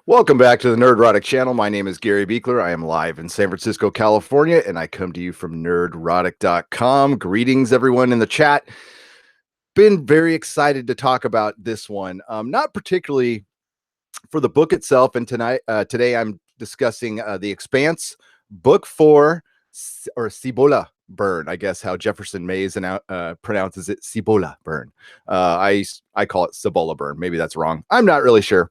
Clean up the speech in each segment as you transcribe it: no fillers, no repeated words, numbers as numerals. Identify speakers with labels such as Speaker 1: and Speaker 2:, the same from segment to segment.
Speaker 1: Welcome back to the Nerdrotic channel. My name is Gary Beekler. I am live in San Francisco, California, and I come to you from nerdrotic.com. Greetings, everyone in the chat. Been very excited to talk about this one. Not particularly for the book itself, and today I'm discussing The Expanse, Book 4, or Cibola Burn. I guess how Jefferson Mays pronounces it, Cibola Burn. I call it Cibola Burn. Maybe that's wrong. I'm not really sure.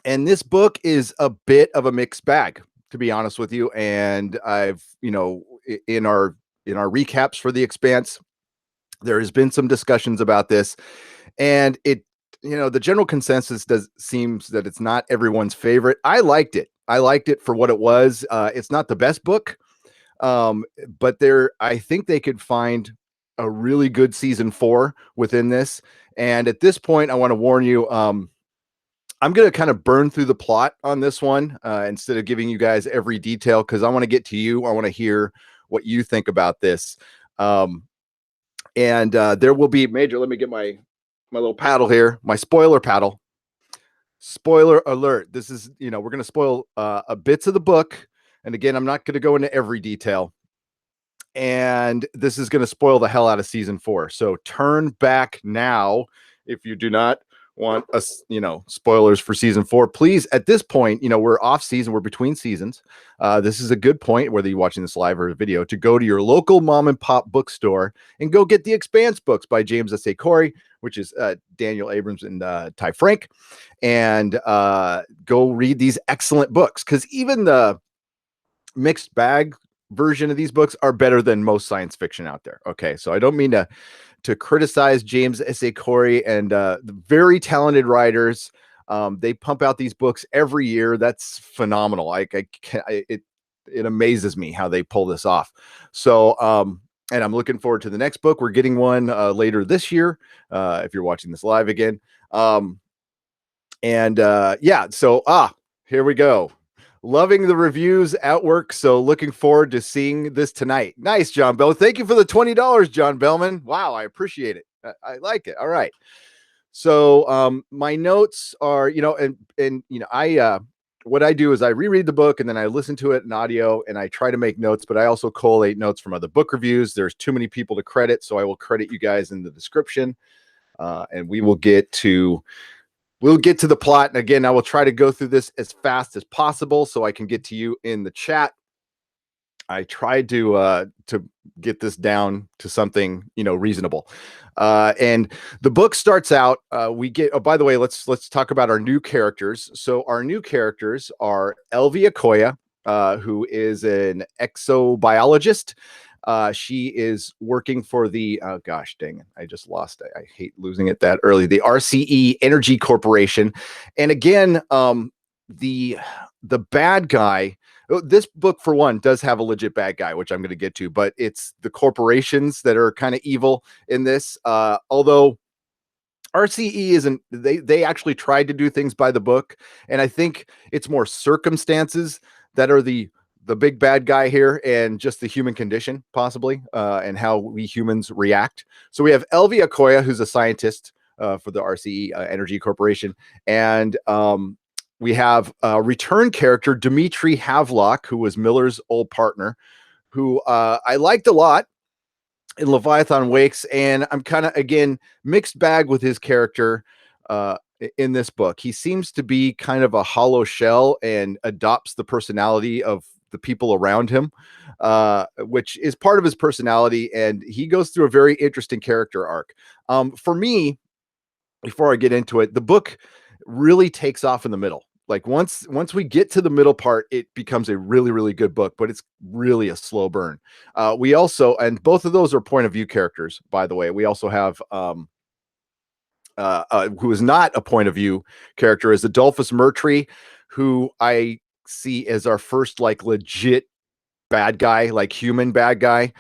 Speaker 1: And this book is a bit of a mixed bag, to be honest with you. And I've, in our recaps for The Expanse, there has been some discussions about this, and the general consensus seems that it's not everyone's favorite. I liked it. I liked it for what it was. It's not the best book, but I think they could find a really good season 4 within this. And at this point, I want to warn you. I'm going to kind of burn through the plot on this one instead of giving you guys every detail, because I want to get to you. I want to hear what you think about this. And there will be major. Let me get my little paddle here, my spoiler paddle. Spoiler alert. This is, we're going to spoil a bits of the book. And again, I'm not going to go into every detail. And this is going to spoil the hell out of season 4. So turn back now if you do not want us, spoilers for season 4. Please, at this point, we're off season, we're between seasons. This is a good point, whether you're watching this live or video, to go to your local mom and pop bookstore and go get The Expanse books by James S.A. Corey, which is Daniel Abrams and Ty Frank, and go read these excellent books, because even the mixed bag version of these books are better than most science fiction out there. Okay, so I don't mean to criticize James S.A. Corey and the very talented writers. They pump out these books every year. That's phenomenal. It amazes me how they pull this off. So, and I'm looking forward to the next book. We're getting one later this year, if you're watching this live again. Yeah, so here we go. Loving the reviews at work, so looking forward to seeing this tonight. Nice, John Bell. Thank you for the $20, John Bellman. Wow, I appreciate it. I like it. All right. So my notes are, what I do is I reread the book and then I listen to it in audio and I try to make notes, but I also collate notes from other book reviews. There's too many people to credit, so I will credit you guys in the description, and we'll get to the plot. And again, I will try to go through this as fast as possible so I can get to you in the chat. I tried to get this down to something, reasonable. And the book starts out, by the way, let's talk about our new characters. So our new characters are Elvie Okoye, who is an exobiologist. She is working for the, oh gosh, dang it, I just lost it. I hate losing it that early. The RCE Energy Corporation. And again, the bad guy, this book, for one, does have a legit bad guy, which I'm going to get to, but it's the corporations that are kind of evil in this. Although RCE isn't, they actually tried to do things by the book. And I think it's more circumstances that are the big bad guy here, and just the human condition, possibly, and how we humans react. So we have Elvie Okoye, who's a scientist for the RCE Energy Corporation. And we have a return character, Dimitri Havelock, who was Miller's old partner, who I liked a lot in Leviathan Wakes. And I'm kind of, again, mixed bag with his character in this book. He seems to be kind of a hollow shell and adopts the personality of the people around him, which is part of his personality. And he goes through a very interesting character arc. For me, before I get into it, the book really takes off in the middle. Like once we get to the middle part, it becomes a really, really good book, but it's really a slow burn. We also, and both of those are point of view characters, by the way. We also have who is not a point of view character, is Adolphus Mertry, who I see as our first legit bad guy, human bad guy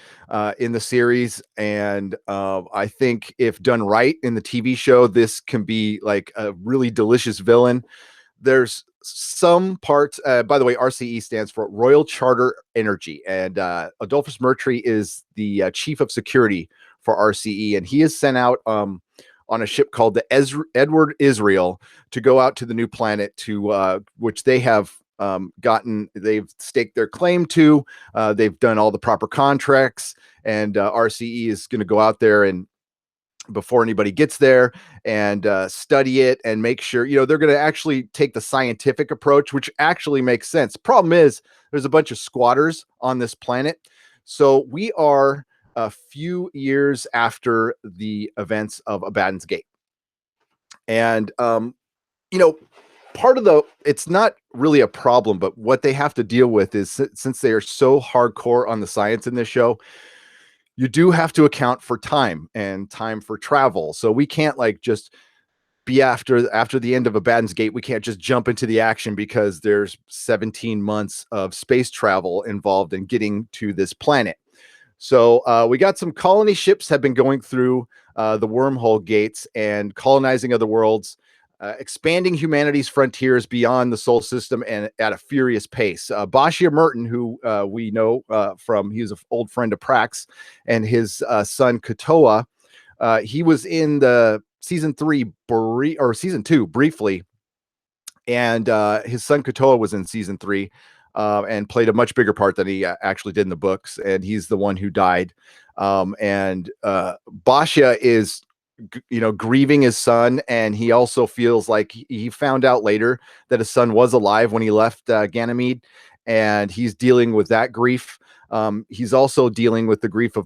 Speaker 1: in the series. And I think if done right in the TV show, this can be a really delicious villain. There's some parts, by the way, RCE stands for Royal Charter Energy, and Adolphus Mertry is the chief of security for RCE, and he is sent out on a ship called the Edward Israel to go out to the new planet to which they have they've staked their claim to. They've done all the proper contracts, and RCE is going to go out there and before anybody gets there and study it and make sure, they're going to actually take the scientific approach, which actually makes sense. Problem is there's a bunch of squatters on this planet. So we are a few years after the events of Abaddon's Gate. And, it's not really a problem, but what they have to deal with is, since they are so hardcore on the science in this show, you do have to account for time and time for travel. So we can't just be after the end of Abaddon's Gate. We can't just jump into the action because there's 17 months of space travel involved in getting to this planet. So we got some colony ships have been going through the wormhole gates and colonizing other worlds, expanding humanity's frontiers beyond the Sol system and at a furious pace. Bashir Merton, who we know from, he's an old friend of Prax, and his son Katoa, he was in the season 2 briefly, and his son Katoa was in season 3 and played a much bigger part than he actually did in the books, and he's the one who died. And Bashir is grieving his son, and he also feels like he found out later that his son was alive when he left Ganymede, and he's dealing with that grief. He's also dealing with the grief of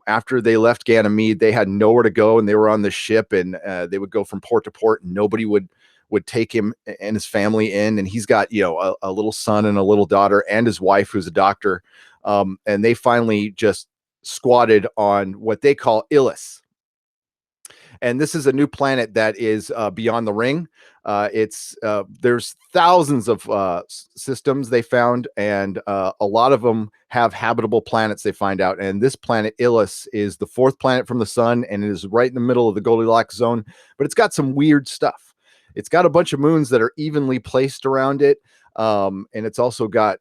Speaker 1: after they left Ganymede, they had nowhere to go, and they were on the ship, and they would go from port to port, and nobody would take him and his family in. And he's got a little son and a little daughter and his wife, who's a doctor, and they finally just squatted on what they call Illis. And this is a new planet that is beyond the ring. There's thousands of systems they found, and a lot of them have habitable planets, they find out. And this planet, Illis, is the 4th planet from the sun, and it is right in the middle of the Goldilocks zone. But it's got some weird stuff. It's got a bunch of moons that are evenly placed around it. And it's also got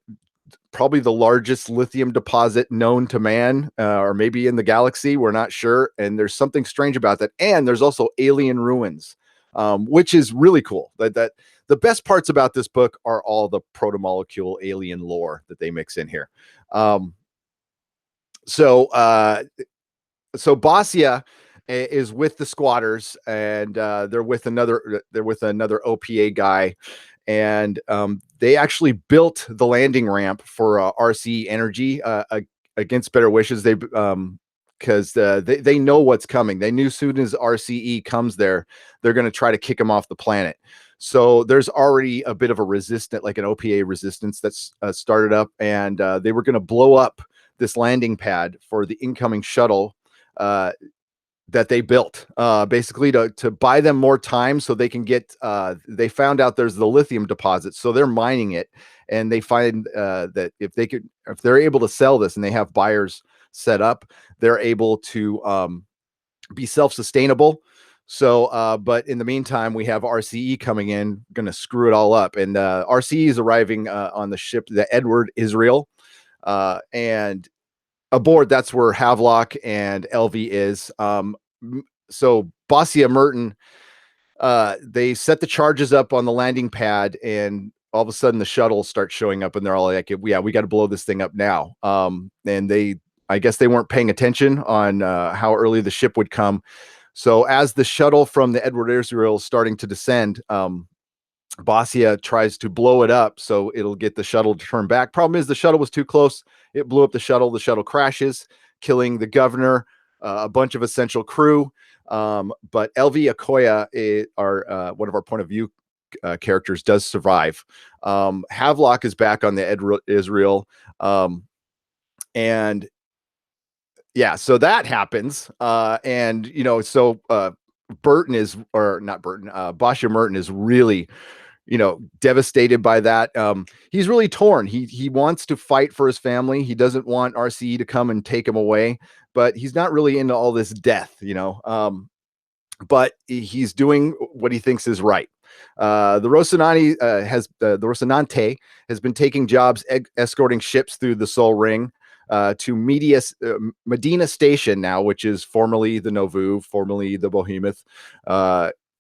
Speaker 1: probably the largest lithium deposit known to man, or maybe in the galaxy. We're not sure. And there's something strange about that. And there's also alien ruins, which is really cool. That the best parts about this book are all the protomolecule alien lore that they mix in here. So Bashir is with the squatters, and they're with another OPA guy, and they actually built the landing ramp for RCE Energy against better wishes. They because they know what's coming. They knew soon as RCE comes there, they're going to try to kick them off the planet. So there's already a bit of a resistance, like an OPA resistance that's started up, and they were going to blow up this landing pad for the incoming shuttle that they built, basically to buy them more time so they can get, they found out there's the lithium deposit, so they're mining it, and they find that if they're able to sell this and they have buyers set up, they're able to be self-sustainable. So, but in the meantime, we have RCE coming in, going to screw it all up. And RCE is arriving on the ship, the Edward Israel, and aboard, that's where Havelock and LV is. So Bashir Merton, they set the charges up on the landing pad, and all of a sudden the shuttle starts showing up, and they're all like, yeah, we got to blow this thing up now. And I guess they weren't paying attention on how early the ship would come. So as the shuttle from the Edward Israel is starting to descend, Bashir tries to blow it up so it'll get the shuttle to turn back. Problem is the shuttle was too close. It blew up the shuttle. The shuttle crashes, killing the governor, a bunch of essential crew. But LV Okoye, one of our point of view characters, does survive. Havelock is back on the Edward Israel. And yeah, so that happens. And, so Burton is, or not Burton, Bashir Merton is really, devastated by that. He's really torn. He wants to fight for his family. He doesn't want RCE to come and take him away, but he's not really into all this death, but he's doing what he thinks is right. The Rocinante has been taking jobs escorting ships through the Sol Ring, to Medina Station now, which is formerly the Nauvoo, formerly the Behemoth.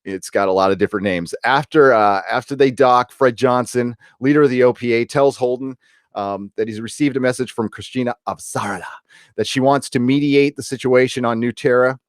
Speaker 1: It's got a lot of different names. After they dock, Fred Johnson, leader of the OPA, tells Holden that he's received a message from Christina Avasarala that she wants to mediate the situation on New Terra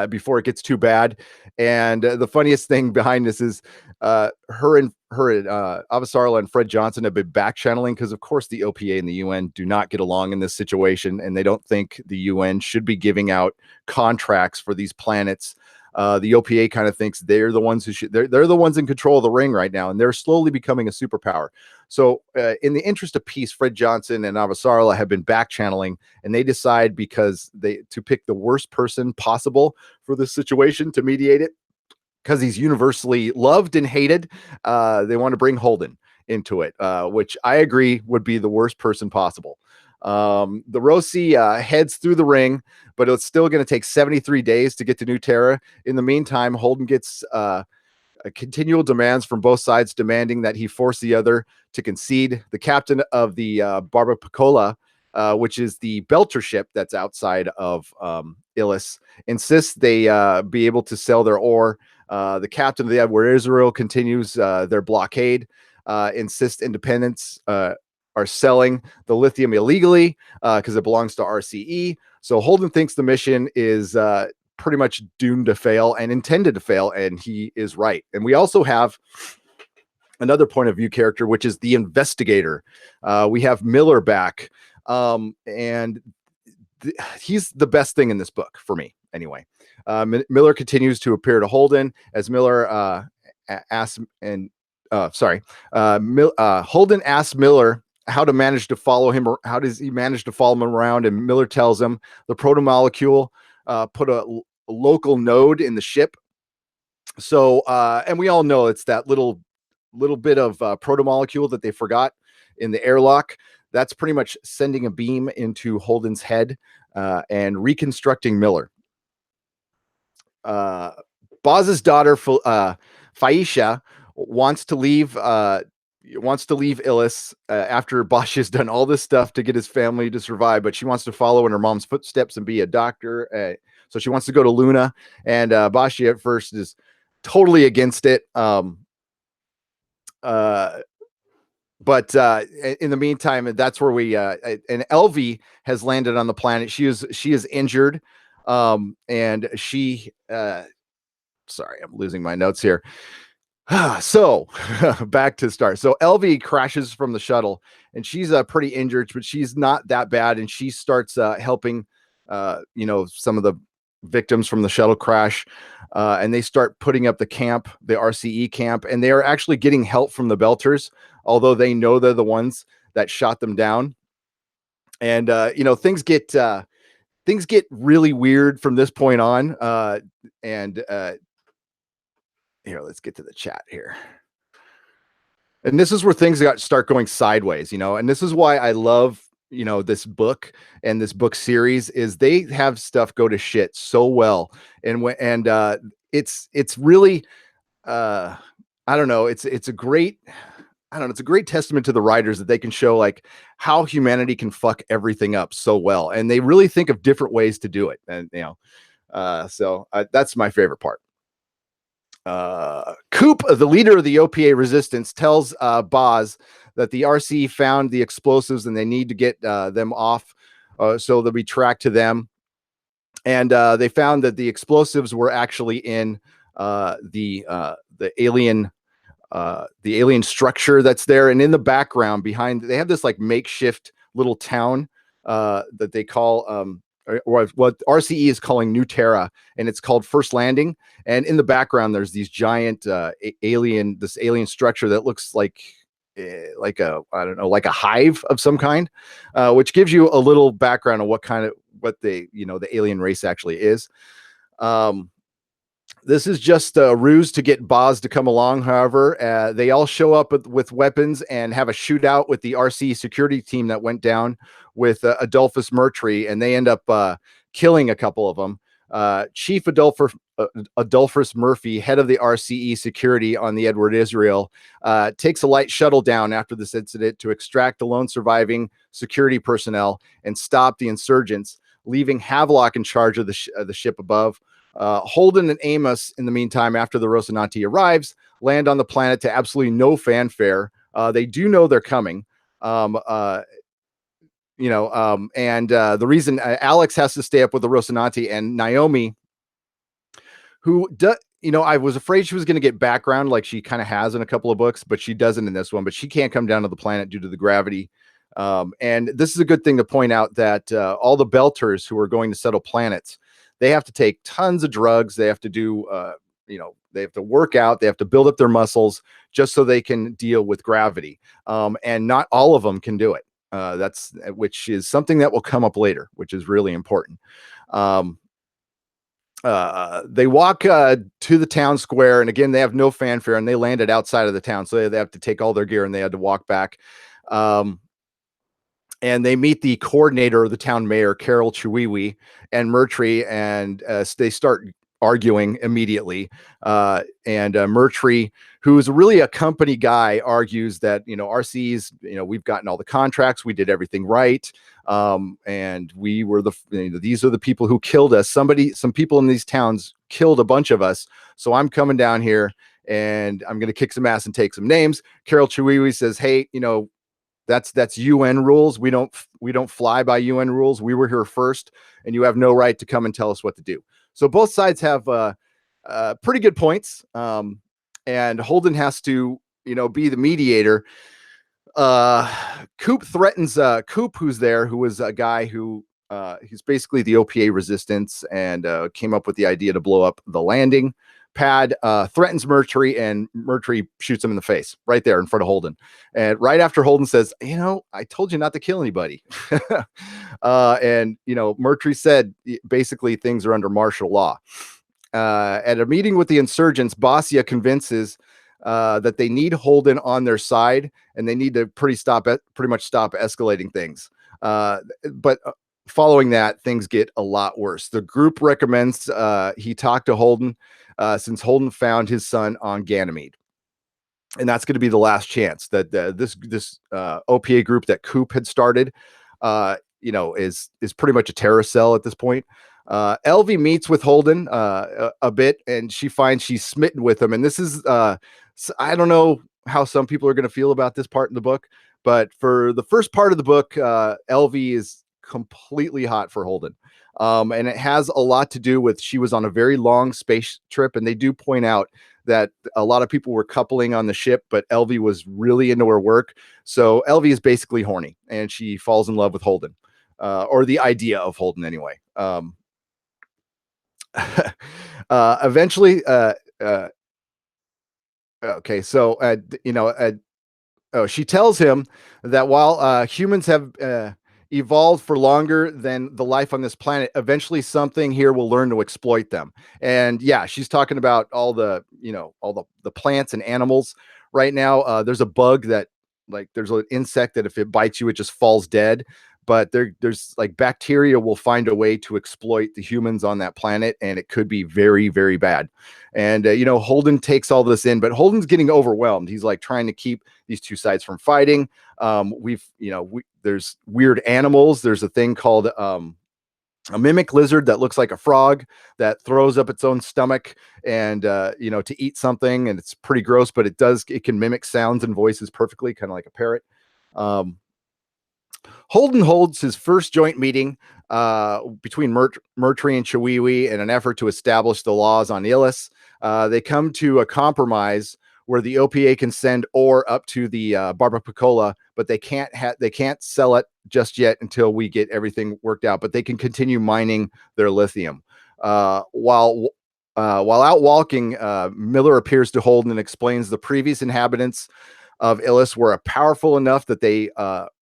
Speaker 1: before it gets too bad. And the funniest thing behind this is her and Avasarala and Fred Johnson have been back channeling because, of course, the OPA and the UN do not get along in this situation, and they don't think the UN should be giving out contracts for these planets. The OPA kind of thinks they're the ones who should. They're the ones in control of the ring right now, and they're slowly becoming a superpower. So, in the interest of peace, Fred Johnson and Avasarala have been back channeling, and they decide to pick the worst person possible for this situation to mediate it, because he's universally loved and hated. They want to bring Holden into it, which I agree would be the worst person possible. The Roci heads through the ring, but it's still going to take 73 days to get to New Terra. In the meantime, Holden gets continual demands from both sides, demanding that he force the other to concede. The captain of the Barbapacola, which is the Belter ship that's outside of Ilus, insists they be able to sell their ore. The captain of the Edward Israel continues their blockade, insists independents are selling the lithium illegally because it belongs to RCE. So Holden thinks the mission is pretty much doomed to fail and intended to fail, and he is right. And we also have another point of view character, which is the investigator. We have Miller back, and he's the best thing in this book for me anyway. Miller continues to appear to Holden as Miller asks, and Holden asks Miller how to manage to follow him, or how does he manage to follow him around, and Miller tells him the protomolecule put a local node in the ship. So and we all know it's that little bit of protomolecule that they forgot in the airlock. That's pretty much sending a beam into Holden's head and reconstructing Miller. Boz's daughter Faisha wants to leave Ilus after Bosch has done all this stuff to get his family to survive, but she wants to follow in her mom's footsteps and be a doctor. So she wants to go to Luna, and Bosch at first is totally against it. But in the meantime, that's where we and Elvie has landed on the planet. She is injured, and she sorry, I'm losing my notes here. So back to start. So Elvie crashes from the shuttle, and she's pretty injured, but she's not that bad. And she starts helping, some of the victims from the shuttle crash, and they start putting up the camp, the RCE camp, and they are actually getting help from the Belters, although they know they're the ones that shot them down. And things get really weird from this point on. Here, let's get to the chat here. And this is where things start going sideways, and this is why I love, this book and this book series, is they have stuff go to shit so well. And it's really, I don't know. It's a great testament to the writers that they can show like how humanity can fuck everything up so well. And they really think of different ways to do it. And, so that's my favorite part. Coop, the leader of the OPA resistance, tells Boz that the RC found the explosives and they need to get them off, so they'll be tracked to them. And they found that the explosives were actually in the alien structure that's there. And in the background behind, they have this like makeshift little town that they call or what RCE is calling New Terra, and it's called First Landing. And in the background, there's these giant alien structure that looks like a hive of some kind, which gives you a little background on what the alien race actually is. This is just a ruse to get Boz to come along. However, they all show up with weapons and have a shootout with the RC security team that went down with Adolphus Mertry, and they end up killing a couple of them. Chief Adolphus Murphy, head of the RCE security on the Edward Israel, takes a light shuttle down after this incident to extract the lone surviving security personnel and stop the insurgents, leaving Havelock in charge of the ship above. Holden and Amos, in the meantime, after the Rocinante arrives, land on the planet to absolutely no fanfare. They do know they're coming. The reason Alex has to stay up with the Rocinante, and Naomi, who I was afraid she was going to get background like she kind of has in a couple of books, but she doesn't in this one. But she can't come down to the planet due to the gravity. And this is a good thing to point out that all the Belters who are going to settle planets, they have to take tons of drugs. They have to do, they have to work out. They have to build up their muscles just so they can deal with gravity. And not all of them can do it. Which is something that will come up later, which is really important. They walk to the town square, and again, they have no fanfare, and they landed outside of the town, so they have to take all their gear, and they had to walk back. And they meet the coordinator of the town mayor, Carol Chiwiwi, and Murtry, and they start arguing immediately. And Murtry, who's really a company guy, argues that, RC's, we've gotten all the contracts, we did everything right. And we were these are the people who killed us. Some people in these towns killed a bunch of us. So I'm coming down here and I'm going to kick some ass and take some names. Carol Chiwiwi says, hey, that's UN rules. We don't fly by UN rules. We were here first, and you have no right to come and tell us what to do. So both sides have pretty good points. And Holden has to, be the mediator. Coop threatens Coop, who's there, who was a guy who he's basically the OPA resistance, and came up with the idea to blow up the landing pad, threatens Murtry, and Murtry shoots him in the face right there in front of Holden. And right after Holden says, I told you not to kill anybody. And Murtry said, basically things are under martial law. At a meeting with the insurgents, Basia convinces that they need Holden on their side, and they need to pretty much stop escalating things. But following that, things get a lot worse. The group recommends he talk to Holden, since Holden found his son on Ganymede. And that's going to be the last chance that this OPA group that Coop had started, is pretty much a terror cell at this point. Elvie meets with Holden a bit, and she finds she's smitten with him. And this is, I don't know how some people are going to feel about this part in the book, but for the first part of the book, Elvie is completely hot for Holden. And it has a lot to do with, she was on a very long space trip, and they do point out that a lot of people were coupling on the ship, but Elvie was really into her work. So Elvie is basically horny, and she falls in love with Holden, or the idea of Holden anyway. Eventually, okay, so she tells him that while humans have evolved for longer than the life on this planet, eventually something here will learn to exploit them. And yeah, she's talking about all the plants and animals right now. There's a bug that, like, there's an insect that if it bites you, it just falls dead. But there's like bacteria will find a way to exploit the humans on that planet, and it could be very, very bad. And Holden takes all this in, but Holden's getting overwhelmed. He's like trying to keep these two sides from fighting. There's weird animals. There's a thing called a mimic lizard that looks like a frog that throws up its own stomach and to eat something, and it's pretty gross, but it can mimic sounds and voices perfectly, kind of like a parrot. Holden holds his first joint meeting between Murtry and Chiwiwi in an effort to establish the laws on Ilus. They come to a compromise where the OPA can send ore up to the Barbapicola, but they can't sell it just yet until we get everything worked out. But they can continue mining their lithium. While out walking, Miller appears to Holden and explains the previous inhabitants of Ilus were powerful enough that they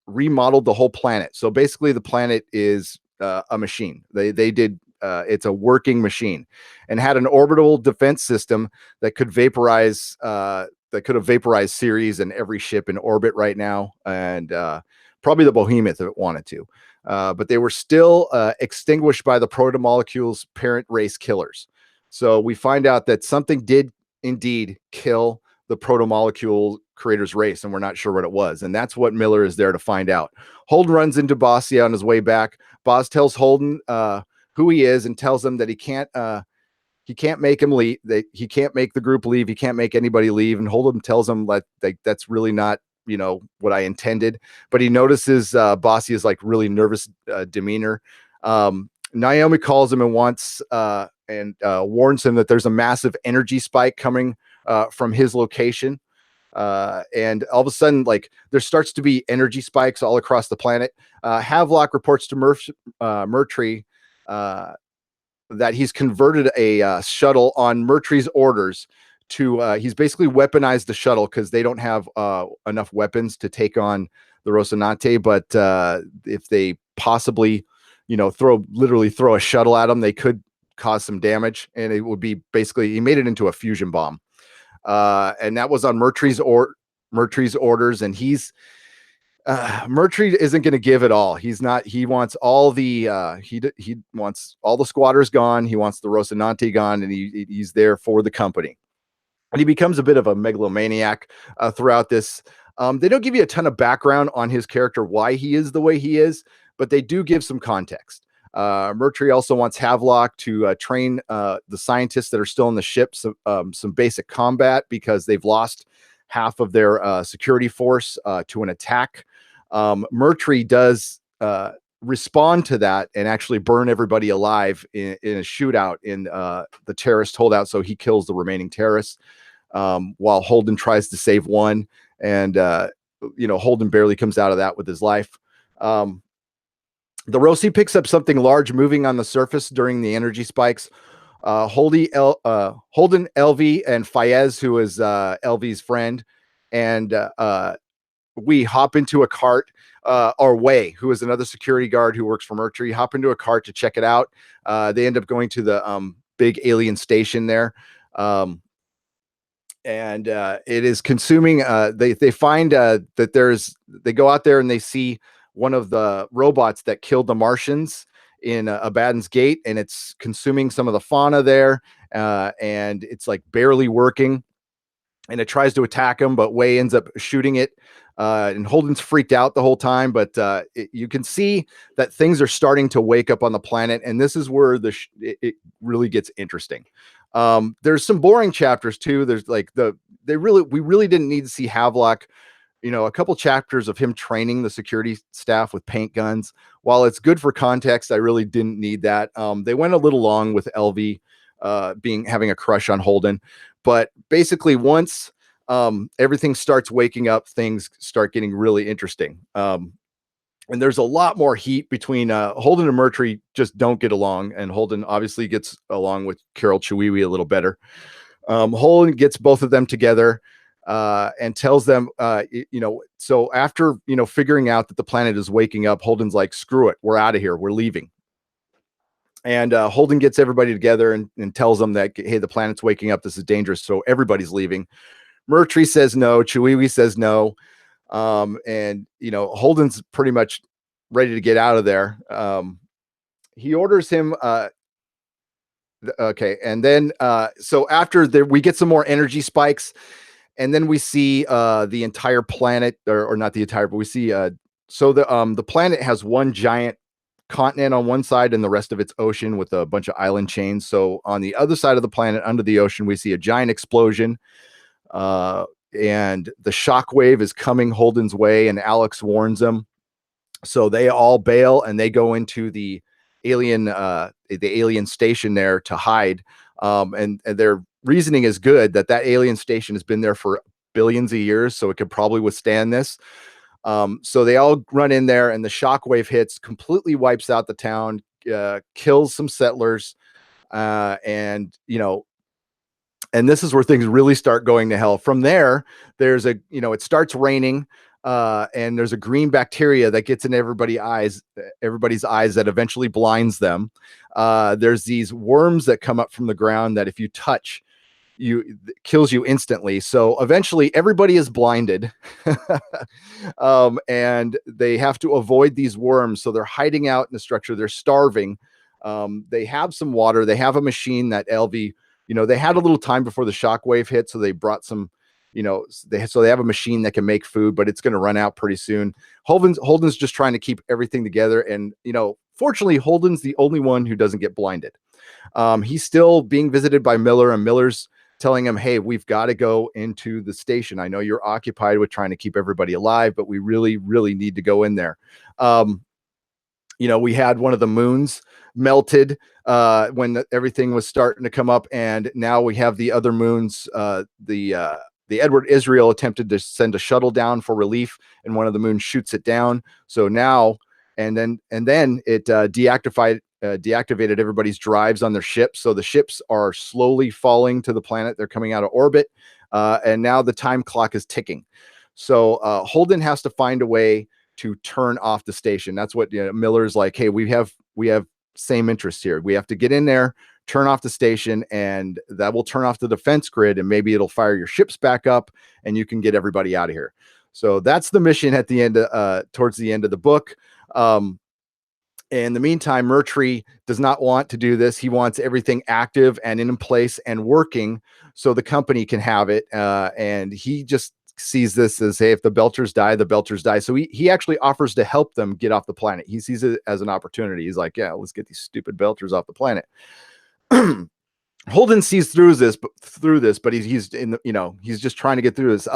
Speaker 1: remodeled the whole planet. So basically, the planet is a machine. They did. It's a working machine, and had an orbital defense system that could vaporize. That could have vaporized Ceres and every ship in orbit right now, and probably the Behemoth if it wanted to. but they were still extinguished by the protomolecules' parent race killers. So we find out that something did indeed kill the protomolecule creator's race, and we're not sure what it was. And that's what Miller is there to find out. Holden runs into Bosia on his way back. Boss tells Holden who he is and tells him that he can't make him leave. That he can't make the group leave. He can't make anybody leave. And Holden tells him like that's really not, you know, what I intended. But he notices Bosia's like really nervous demeanor. Naomi calls him and warns him that there's a massive energy spike coming from his location. And all of a sudden, like, there starts to be energy spikes all across the planet. Havelock reports to Murtry that he's converted a shuttle on Murtry's orders to he's basically weaponized the shuttle because they don't have enough weapons to take on the Rocinante. But if they possibly, you know, literally throw a shuttle at them, they could cause some damage, and it would be basically, he made it into a fusion bomb. And that was on Murtry's orders, and he's Murtry isn't going to give it all. He wants all the he wants all the squatters gone. He wants the Rocinante gone, and he's there for the company. And he becomes a bit of a megalomaniac throughout this. They don't give you a ton of background on his character, why he is the way he is, but they do give some context. Murtry also wants Havelock to train the scientists that are still in the ship some basic combat, because they've lost half of their security force to an attack. Murtry does respond to that and actually burn everybody alive in a shootout in the terrorist holdout. So he kills the remaining terrorists, while Holden tries to save one. And, you know, Holden barely comes out of that with his life. The Roci picks up something large moving on the surface during the energy spikes. Holden, Elvie, and Fayez, who is Elvie's friend, and we hop into a cart. Or Way, who is another security guard who works for Murtry, hop into a cart to check it out. They end up going to the big alien station there. And it is consuming. They find that they go out there and they see one of the robots that killed the Martians in Abaddon's Gate, and it's consuming some of the fauna there, and it's like barely working, and it tries to attack him, but Way ends up shooting it, and Holden's freaked out the whole time. But you can see that things are starting to wake up on the planet, and this is where it really gets interesting. There's some boring chapters too. There's like we really didn't need to see Havelock. You know, a couple chapters of him training the security staff with paint guns. While it's good for context, I really didn't need that. They went a little long with Elvie having a crush on Holden, but basically once everything starts waking up, things start getting really interesting. And there's a lot more heat between Holden and Murtry. Just don't get along, and Holden obviously gets along with Carol Chiwewe a little better. Holden gets both of them together and tells them, you know, so after, you know, figuring out that the planet is waking up, Holden's like, screw it, we're out of here, we're leaving. And Holden gets everybody together and tells them that, hey, the planet's waking up, this is dangerous, so everybody's leaving. Murtry says no, Chiwewe says no, and, you know, Holden's pretty much ready to get out of there. He orders him okay, and then so after we get some more energy spikes. And then we see the entire planet, or not the entire, but we see so the planet has one giant continent on one side and the rest of its ocean with a bunch of island chains. So on the other side of the planet, under the ocean, we see a giant explosion, and the shockwave is coming Holden's way, and Alex warns them. So they all bail and they go into the alien station there to hide, and their reasoning is good, that alien station has been there for billions of years, so it could probably withstand this. So they all run in there, and the shockwave hits, completely wipes out the town, kills some settlers, and, you know, and this is where things really start going to hell. From there, there's it starts raining, and there's a green bacteria that gets in everybody's eyes that eventually blinds them. There's these worms that come up from the ground that if you touch, kills you instantly. So eventually everybody is blinded. And they have to avoid these worms. So they're hiding out in the structure. They're starving. They have some water. They have a machine that LV, they had a little time before the shockwave hit. So they brought some, they have a machine that can make food, but it's going to run out pretty soon. Holden's just trying to keep everything together. And, fortunately, Holden's the only one who doesn't get blinded. He's still being visited by Miller, and Miller's telling him, hey, we've got to go into the station. I know you're occupied with trying to keep everybody alive, but we really, really need to go in there. We had one of the moons melted when everything was starting to come up, and now we have the other moons. The Edward Israel attempted to send a shuttle down for relief, and one of the moons shoots it down. So now, and then it deactivated everybody's drives on their ships. So the ships are slowly falling to the planet. They're coming out of orbit. And now the time clock is ticking. So Holden has to find a way to turn off the station. That's what Miller's like, hey, we have same interests here. We have to get in there, turn off the station, and that will turn off the defense grid, and maybe it'll fire your ships back up and you can get everybody out of here. So that's the mission at the end, towards the end of the book. In the meantime, Murtry does not want to do this. He wants everything active and in place and working so the company can have it. And he just sees this as, hey, if the Belchers die, the Belchers die. So he actually offers to help them get off the planet. He sees it as an opportunity. He's like, yeah, let's get these stupid Belchers off the planet. Holden sees through this, but he's in the, he's just trying to get through this.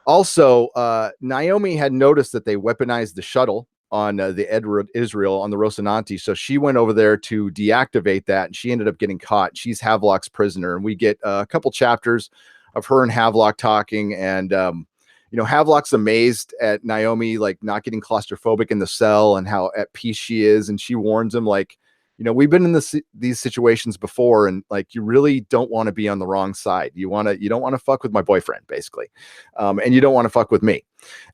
Speaker 1: Also, Naomi had noticed that they weaponized the shuttle on the Edward Israel on the Rocinante. So she went over there to deactivate that, and she ended up getting caught. She's Havelock's prisoner, and we get a couple chapters of her and Havelock talking. And, Havelock's amazed at Naomi, like, not getting claustrophobic in the cell and how at peace she is. And she warns him, like, we've been in these situations before, and like, you really don't want to be on the wrong side. You don't want to fuck with my boyfriend, basically. And you don't want to fuck with me.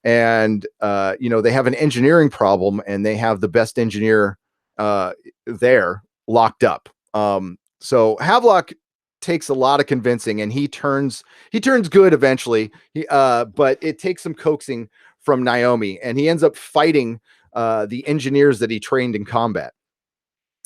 Speaker 1: And, they have an engineering problem, and they have the best engineer there locked up. So Havelock takes a lot of convincing, and he turns good eventually. But it takes some coaxing from Naomi, and he ends up fighting the engineers that he trained in combat.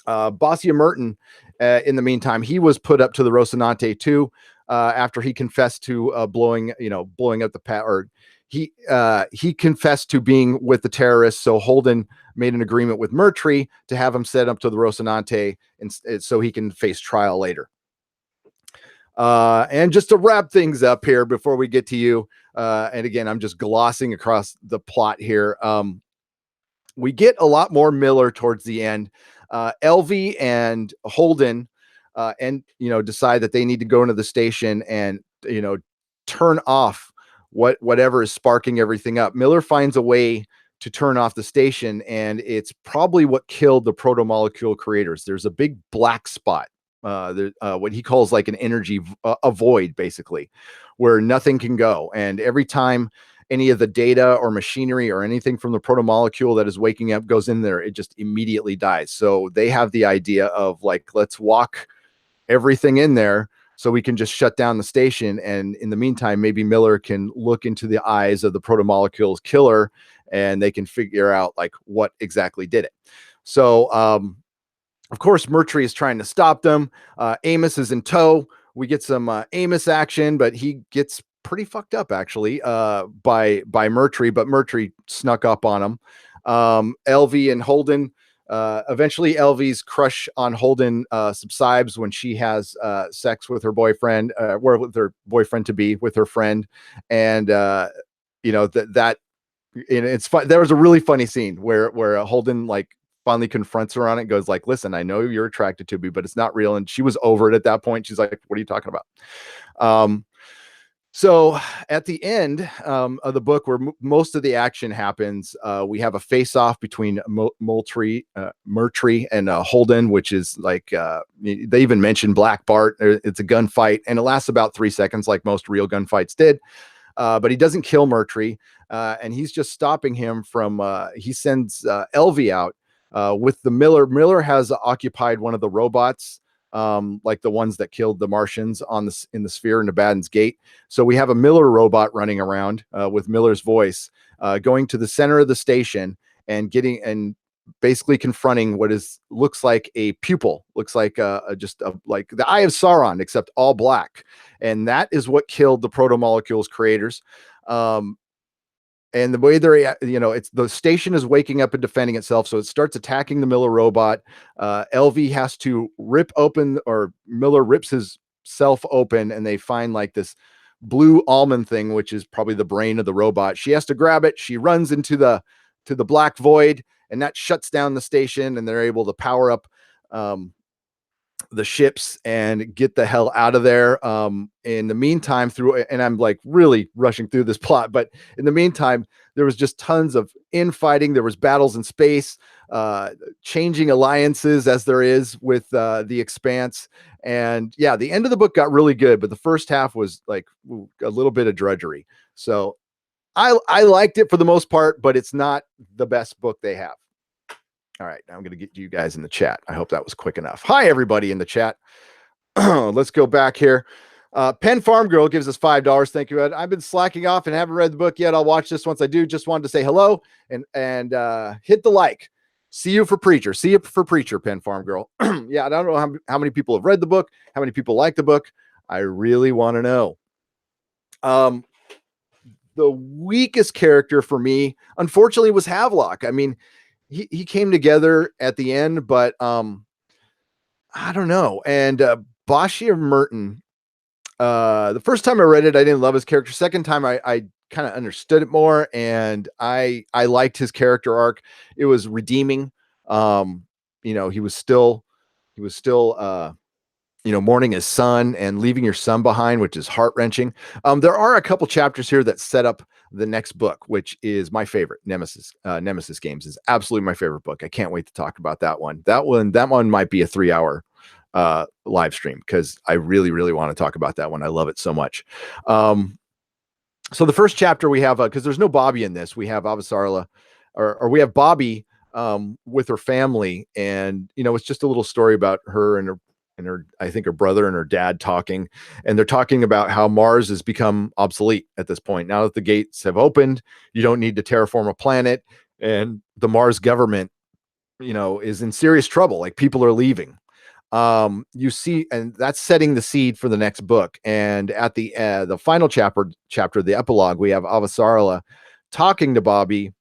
Speaker 1: Bossia Merton, in the meantime, he was put up to the Rocinante too, after he confessed to blowing up the or he confessed to being with the terrorists. So Holden made an agreement with Murtry to have him set up to the Rocinante, and so he can face trial later. And just to wrap things up here before we get to you, and again, I'm just glossing across the plot here. We get a lot more Miller towards the end. LV and Holden decide that they need to go into the station and turn off whatever is sparking everything up. Miller finds a way to turn off the station, and it's probably what killed the proto-molecule creators. There's a big black spot, what he calls like an energy a void, basically, where nothing can go. And every time any of the data or machinery or anything from the proto-molecule that is waking up goes in there, it just immediately dies. So they have the idea of, like, let's walk everything in there so we can just shut down the station. And in the meantime, maybe Miller can look into the eyes of the proto-molecule's killer, and they can figure out, like, what exactly did it. So, of course, Murtry is trying to stop them. Amos is in tow. We get some Amos action, but he gets pretty fucked up, actually, by Murtry, but Murtry snuck up on him. LV and Holden, eventually LV's crush on Holden subsides when she has sex with her boyfriend, or with her boyfriend to be, with her friend. And it's fun. There was a really funny scene where Holden, like, finally confronts her on it, goes like, listen, I know you're attracted to me, but it's not real. And she was over it at that point. She's like, what are you talking about? So at the end of the book, where most of the action happens, we have a face-off between Murtry and Holden, which is like, they even mentioned Black Bart. It's a gunfight, and it lasts about 3 seconds, like most real gunfights did. But he doesn't kill Murtry, and he's just stopping him from, he sends LV out with the Miller. Miller has occupied one of the robots like the ones that killed the Martians in the sphere in Abaddon's Gate. So we have a Miller robot running around with Miller's voice, going to the center of the station and basically confronting what looks like a pupil, looks like like the Eye of Sauron, except all black. And that is what killed the Proto-Molecules creators. And the way it's the station is waking up and defending itself. So it starts attacking the Miller robot. LV has to rip open, or Miller rips his self open, and they find like this blue almond thing, which is probably the brain of the robot. She has to grab it. She runs into the black void, and that shuts down the station, and they're able to power up the ships and get the hell out of there. In the meantime, and I'm like really rushing through this plot, but in the meantime, there was just tons of infighting. There was battles in space, changing alliances as there is with the Expanse. And yeah, the end of the book got really good, but the first half was like a little bit of drudgery. So I liked it for the most part, but it's not the best book they have. All right, now I'm going to get you guys in the chat. I hope that was quick enough. Hi, everybody in the chat. Let's go back here. Penn Farm Girl gives us $5. Thank you, Ed. I've been slacking off and haven't read the book yet. I'll watch this once I do. Just wanted to say hello and hit the like. See you for Preacher. See you for Preacher, Penn Farm Girl. Yeah, I don't know how many people have read the book, how many people like the book. I really want to know. The weakest character for me, unfortunately, was Havelock. I mean, he came together at the end, but I don't know. And Bashir Merton, the first time I read it, I didn't love his character. Second time, I kind of understood it more, and I liked his character arc. It was redeeming. He was still mourning his son and leaving your son behind, which is heart-wrenching. There are a couple chapters here that set up the next book, which is my favorite. Nemesis Games is absolutely my favorite book. I can't wait to talk about that one. That one might be a 3-hour live stream, because I really, really want to talk about that one. I love it so much. So the first chapter we have, because there's no Bobby in this, we have Avasarala, or we have Bobby with her family, and it's just a little story about her and her I think her brother and her dad talking, and they're talking about how Mars has become obsolete at this point. Now that the gates have opened, you don't need to terraform a planet, and the Mars government, is in serious trouble. Like, people are leaving. You see, and that's setting the seed for the next book. And at the final chapter, the epilogue, we have Avasarala talking to Bobby.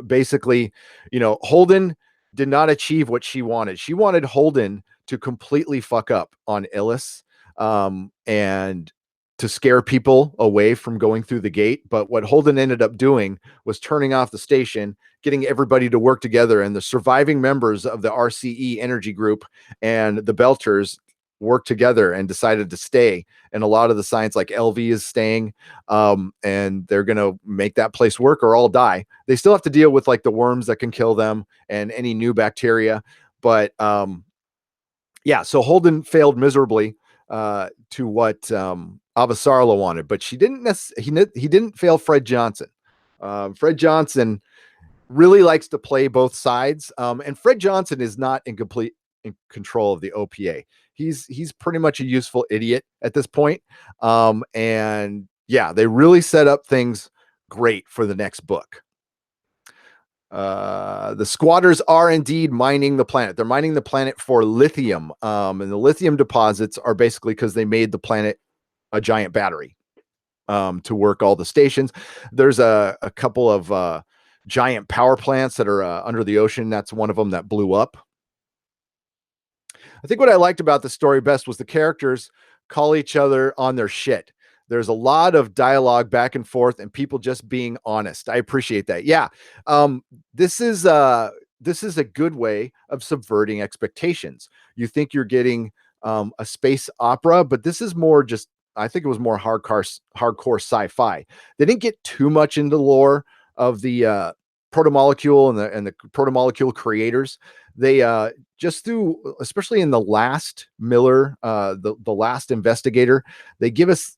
Speaker 1: Basically, Holden did not achieve what she wanted. She wanted Holden to completely fuck up on Illis, and to scare people away from going through the gate. But what Holden ended up doing was turning off the station, getting everybody to work together, and the surviving members of the RCE Energy Group and the Belters worked together and decided to stay. And a lot of the science, like LV, is staying, and they're going to make that place work or all die. They still have to deal with like the worms that can kill them and any new bacteria. But yeah, so Holden failed miserably to what Avasarala wanted, but he didn't fail Fred Johnson. Fred Johnson really likes to play both sides, and Fred Johnson is not in control of the OPA. He's pretty much a useful idiot at this point. And yeah, they really set up things great for the next book. The squatters are indeed mining the planet. They're mining the planet for lithium. And the lithium deposits are basically because they made the planet a giant battery to work all the stations. There's a couple of giant power plants that are under the ocean. That's one of them that blew up. I think what I liked about the story best was the characters call each other on their shit. There's a lot of dialogue back and forth and people just being honest. I appreciate that. Yeah. This is a good way of subverting expectations. You think you're getting a space opera, but this is more just, I think it was more hardcore sci-fi. They didn't get too much into the lore of the Proto-Molecule and the Proto-Molecule creators. They just through, especially in the last Miller, the last Investigator, they give us,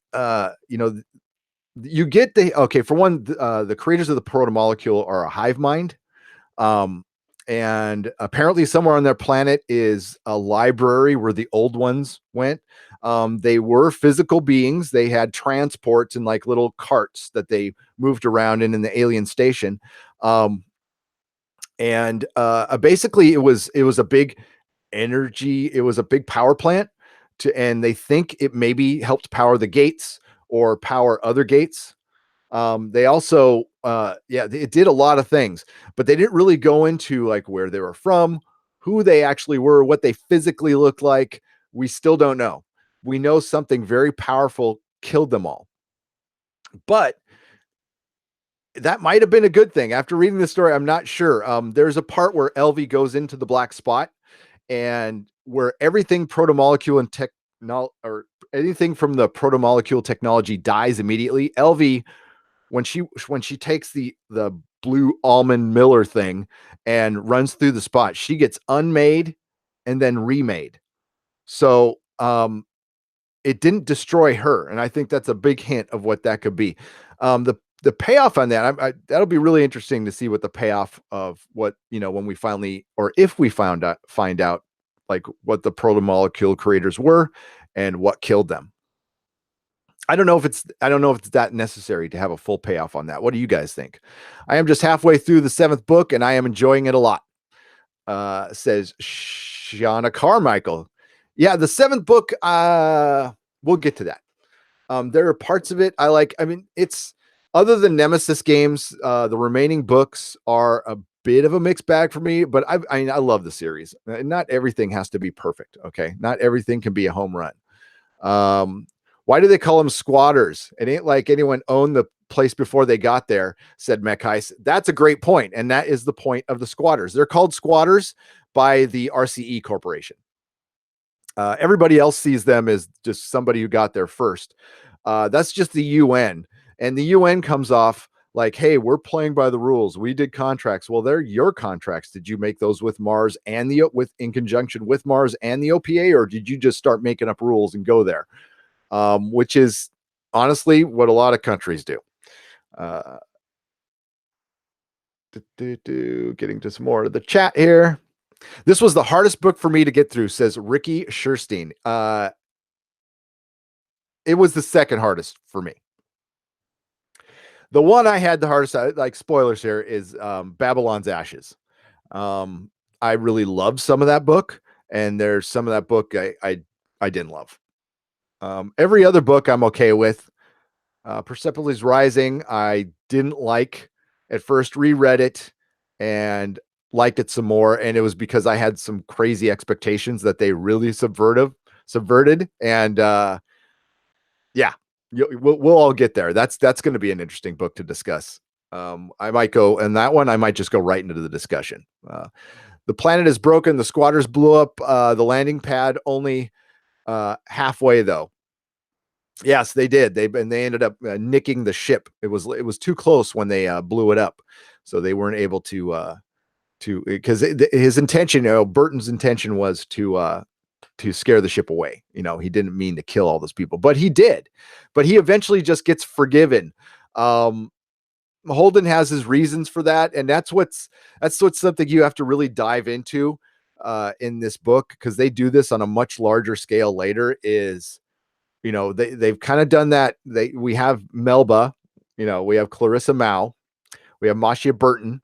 Speaker 1: you get for one, the creators of the Proto-Molecule are a hive mind, and apparently somewhere on their planet is a library where the old ones went. They were physical beings. They had transports and like little carts that they moved around in the alien station. And basically it was a big energy. It was a big power plant and they think it maybe helped power the gates or power other gates. They also, it did a lot of things, but they didn't really go into like where they were from, who they actually were, what they physically looked like. We still don't know. We know something very powerful killed them all, but that might have been a good thing. After reading the story, I'm not sure. There's a part where Elvie goes into the black spot and where everything protomolecule and or anything from the protomolecule technology dies immediately. Elvie, when she takes the blue almond Miller thing and runs through the spot, she gets unmade and then remade. So it didn't destroy her, and I think that's a big hint of what that could be. The payoff on that, that'll be really interesting to see what the payoff of what, when we finally, or if we find out like what the protomolecule creators were and what killed them. I don't know if it's that necessary to have a full payoff on that. What do you guys think? I am just halfway through the 7th book and I am enjoying it a lot. Says Shauna Carmichael. Yeah, the 7th book, we'll get to that. There are parts of it I like. I mean, it's other than Nemesis games, the remaining books are a bit of a mixed bag for me, but I love the series. Not everything has to be perfect. Okay. Not everything can be a home run. Why do they call them squatters? It ain't like anyone owned the place before they got there, said Mekheis. That's a great point, and that is the point of the squatters. They're called squatters by the RCE Corporation. Everybody else sees them as just somebody who got there first. That's just the UN, and the UN comes off like, hey, we're playing by the rules. We did contracts. Well, they're your contracts. Did you make those with Mars and in conjunction with Mars and the OPA, or did you just start making up rules and go there? Which is honestly what a lot of countries do. Getting to some more of the chat here. This was the hardest book for me to get through, says Ricky Scherstein. It was the second hardest for me. The one I had the hardest, like spoilers here, is Babylon's Ashes. I really loved some of that book, and there's some of that book I didn't love. Every other book I'm okay with. Persepolis Rising, I didn't like at first, reread it and liked it some more. And it was because I had some crazy expectations that they really subverted. And yeah, we'll all get there. That's going to be an interesting book to discuss. I might go, and that one, I might just go right into the discussion. The planet is broken. The squatters blew up the landing pad only halfway, though. Yes, they did. They ended up nicking the ship. It was too close when they blew it up, so they weren't able to because his intention, Burton's intention was to scare the ship away. He didn't mean to kill all those people, but he did. But he eventually just gets forgiven. Holden has his reasons for that, and that's what's something you have to really dive into in this book, because they do this on a much larger scale later. Is they've kind of done that. We have Melba, we have Clarissa Mao, we have Marcia Burton.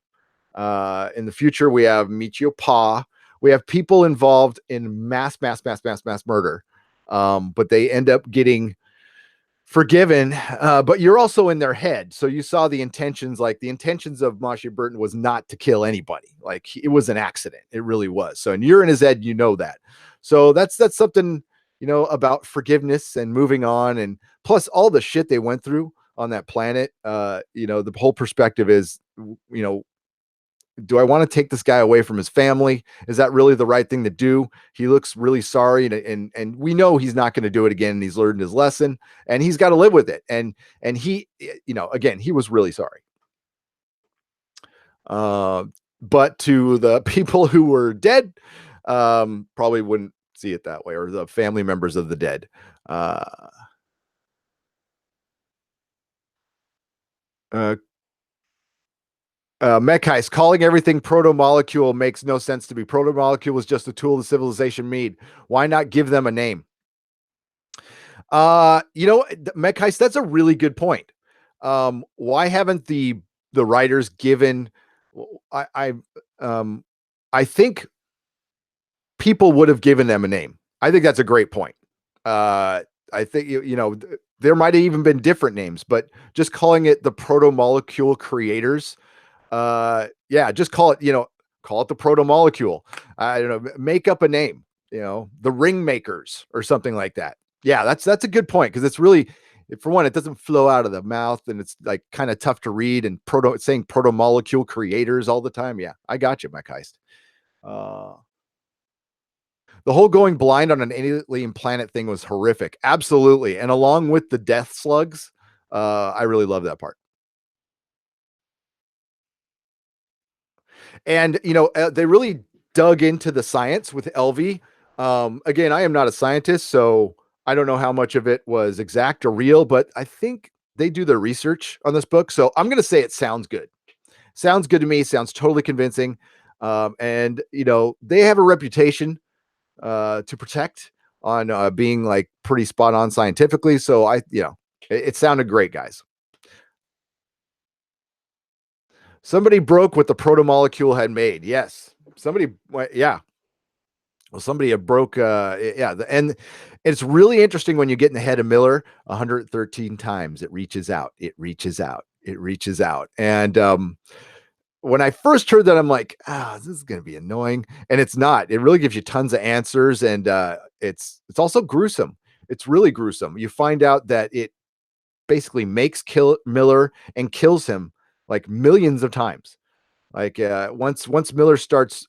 Speaker 1: In the future, we have Michio Pa. We have people involved in mass murder. But they end up getting forgiven. But you're also in their head. So you saw the intentions, like the intentions of Marcia Burton was not to kill anybody. Like it was an accident. It really was. So, and you're in his head, that. So that's something, about forgiveness and moving on. And plus all the shit they went through on that planet. The whole perspective is, do I want to take this guy away from his family? Is that really the right thing to do? He looks really sorry, and we know he's not going to do it again. And he's learned his lesson, and he's got to live with it. And he, again, he was really sorry. But to the people who were dead, probably wouldn't see it that way, or the family members of the dead. Mechheist, calling everything proto-molecule makes no sense to me. Proto-molecule was just a tool the civilization made. Why not give them a name? Mechheist, that's a really good point. Why haven't the writers given? I think people would have given them a name. I think that's a great point. I think there might have even been different names, but just calling it the proto-molecule creators, just call it the proto-molecule. I don't know, make up a name, the ring makers or something like that. Yeah, that's a good point, because it's really, for one, it doesn't flow out of the mouth, and it's like kind of tough to read, and saying proto-molecule creators all the time. Yeah, I got you, Mike Heist. The whole going blind on an alien planet thing was horrific. Absolutely. And along with the death slugs, I really love that part. And, they really dug into the science with Elvie. Again, I am not a scientist, so I don't know how much of it was exact or real, but I think they do their research on this book. So I'm going to say it sounds good. Sounds good to me. Sounds totally convincing. And, they have a reputation to protect on being like pretty spot on scientifically. So it sounded great, guys. Somebody broke what the proto-molecule had made. Yes. Somebody, yeah. Well, somebody had broke, and it's really interesting when you get in the head of Miller 113 times. It reaches out. It reaches out. It reaches out. And when I first heard that, I'm like, this is going to be annoying. And it's not. It really gives you tons of answers. And it's also gruesome. It's really gruesome. You find out that it basically makes Miller and kills him like millions of times. Like once Miller starts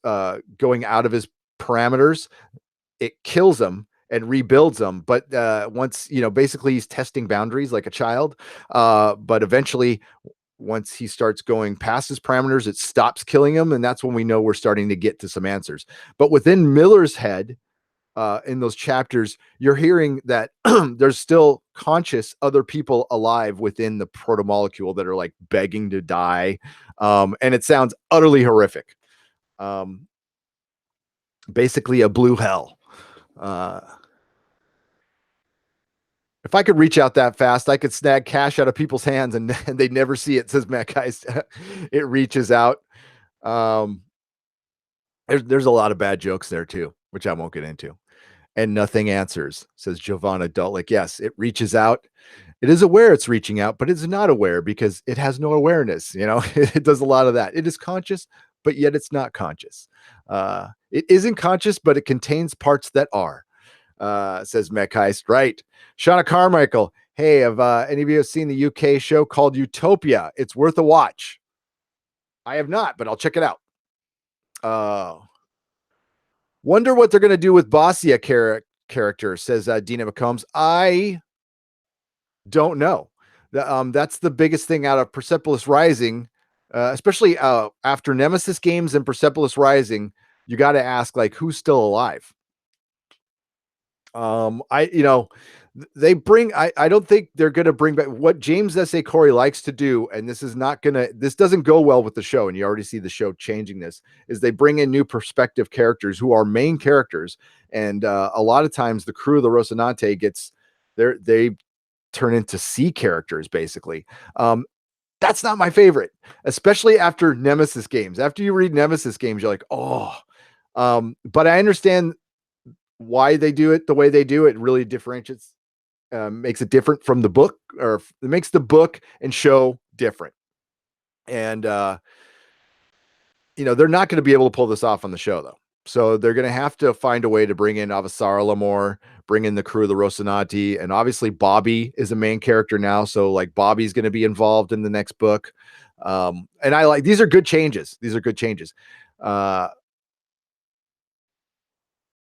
Speaker 1: going out of his parameters, it kills him and rebuilds him. But once, basically he's testing boundaries like a child. But eventually, once he starts going past his parameters, it stops killing him. And that's when we know we're starting to get to some answers. But within Miller's head, in those chapters, you're hearing that there's still conscious other people alive within the proto-molecule that are like begging to die. And it sounds utterly horrific. Basically a blue hell. If I could reach out that fast, I could snag cash out of people's hands and they'd never see it, says Matt Geist. It reaches out. There's a lot of bad jokes there too, which I won't get into. And nothing answers, says Giovanna Dutlick. Yes, it reaches out. It is aware it's reaching out, but it's not aware because it has no awareness. It does a lot of that. It is conscious, but yet it's not conscious. It isn't conscious, but it contains parts that are. Says Mechheist. Right. Shauna Carmichael. Hey, have any of you seen the UK show called Utopia? It's worth a watch. I have not, but I'll check it out. Wonder what they're going to do with Bossia character, says Dina McCombs. I don't know. That's the biggest thing out of Persepolis Rising, especially after Nemesis games and Persepolis Rising. You got to ask, like, who's still alive? They bring, I don't think they're going to bring back what James S.A. Corey likes to do. And this doesn't go well with the show. And you already see the show changing this, is they bring in new perspective characters who are main characters. And a lot of times the crew of the Rocinante they turn into C characters, basically. That's not my favorite, especially after Nemesis games. After you read Nemesis games, you're like, oh, but I understand why they do it the way they do. It really differentiates, makes it different from the book, or it makes the book and show different. And they're not going to be able to pull this off on the show, though. So they're going to have to find a way to bring in Avasarala Lamore, bring in the crew of the Rocinante, and obviously Bobby is a main character now. So like Bobby's going to be involved in the next book. And these are good changes.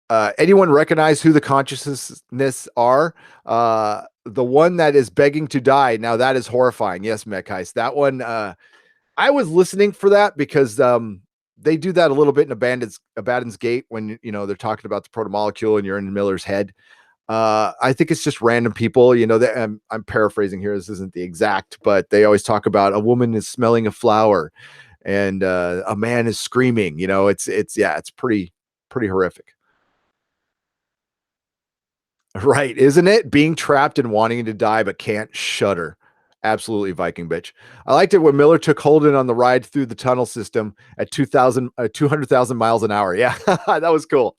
Speaker 1: Anyone recognize who the consciousness are? The one that is begging to die. Now that is horrifying. Yes, Mechheist. That one, I was listening for that because they do that a little bit in Abaddon's Gate when they're talking about the proto-molecule and you're in Miller's head. I think it's just random people. I'm paraphrasing here. This isn't the exact, but they always talk about a woman is smelling a flower. and a man is screaming. It's pretty horrific. Right, isn't it? Being trapped and wanting to die but can't shudder. Absolutely Viking bitch. I liked it when Miller took Holden on the ride through the tunnel system at 200,000 miles an hour. Yeah, that was cool.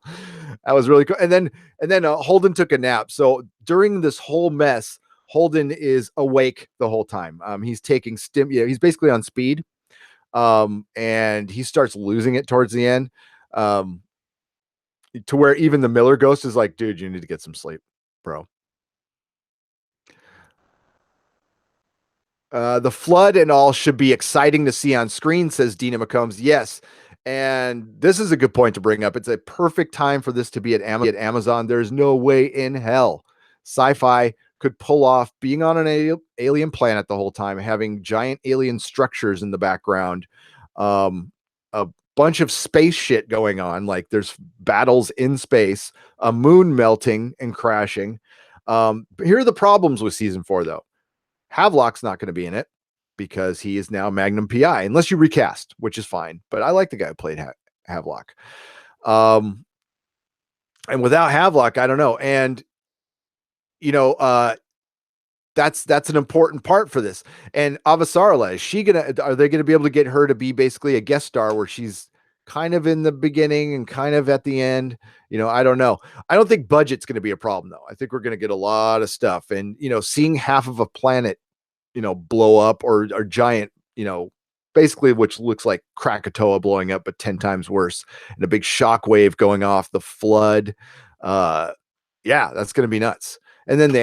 Speaker 1: That was really cool. And then Holden took a nap. So during this whole mess, Holden is awake the whole time. He's taking he's basically on speed. And he starts losing it towards the end. To where even the Miller ghost is like, dude, you need to get some sleep, bro. The flood and all should be exciting to see on screen, says Dina McCombs. Yes. And this is a good point to bring up. It's a perfect time for this to be at Amazon. There's no way in hell sci-fi could pull off being on an alien planet the whole time, having giant alien structures in the background, a bunch of space shit going on. Like there's battles in space, a moon melting and crashing. Here are the problems with season 4, though. Havelock's not going to be in it because he is now Magnum PI, unless you recast, which is fine. But I like the guy who played Havelock. And without Havelock, I don't know. And that's an important part for this. And Avasarala, are they gonna be able to get her to be basically a guest star where she's kind of in the beginning and kind of at the end? I don't know. I don't think budget's gonna be a problem though. I think we're gonna get a lot of stuff, and seeing half of a planet, blow up or giant, basically, which looks like Krakatoa blowing up, but 10 times worse, and a big shock wave going off, the flood. Yeah, that's gonna be nuts. And then the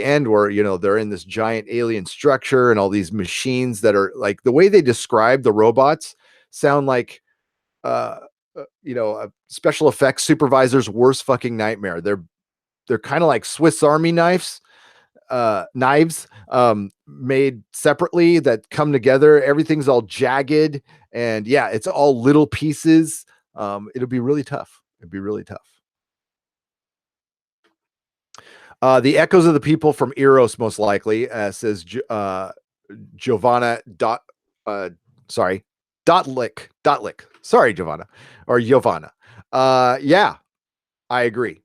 Speaker 1: end where they're in this giant alien structure and all these machines that are like, the way they describe the robots sound like a special effects supervisor's worst fucking nightmare. They're kind of like Swiss Army knives made separately that come together. Everything's all jagged, and yeah, it's all little pieces. It'll be really tough. The echoes of the people from Eros, most likely, says Giovanna Dotlick. Sorry, Giovanna or Giovanna. Yeah, I agree.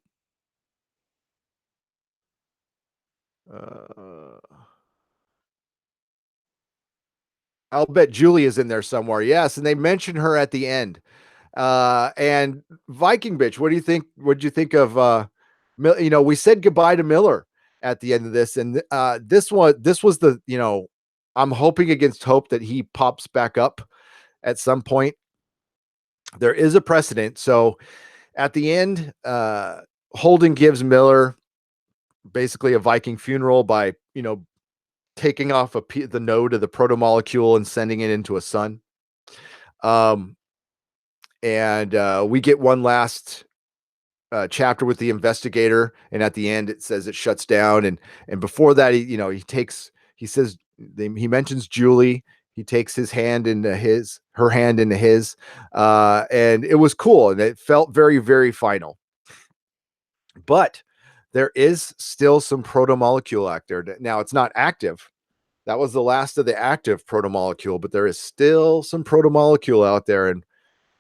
Speaker 1: I'll bet Julie is in there somewhere. Yes, and they mention her at the end. And Viking bitch, what do you think? What did you think of? We said goodbye to Miller at the end of this, and this was the I'm hoping against hope that he pops back up at some point. There is a precedent, so at the end, Holden gives Miller basically a Viking funeral by taking off the node of the proto-molecule and sending it into a sun. And we get one last chapter with the investigator, and at the end it says it shuts down, and before that he mentions Julie. He takes her hand into his, and it was cool, and it felt very, very final. But there is still some proto-molecule out there. Now it's not active. That was the last of the active proto-molecule, but there is still some proto-molecule out there, and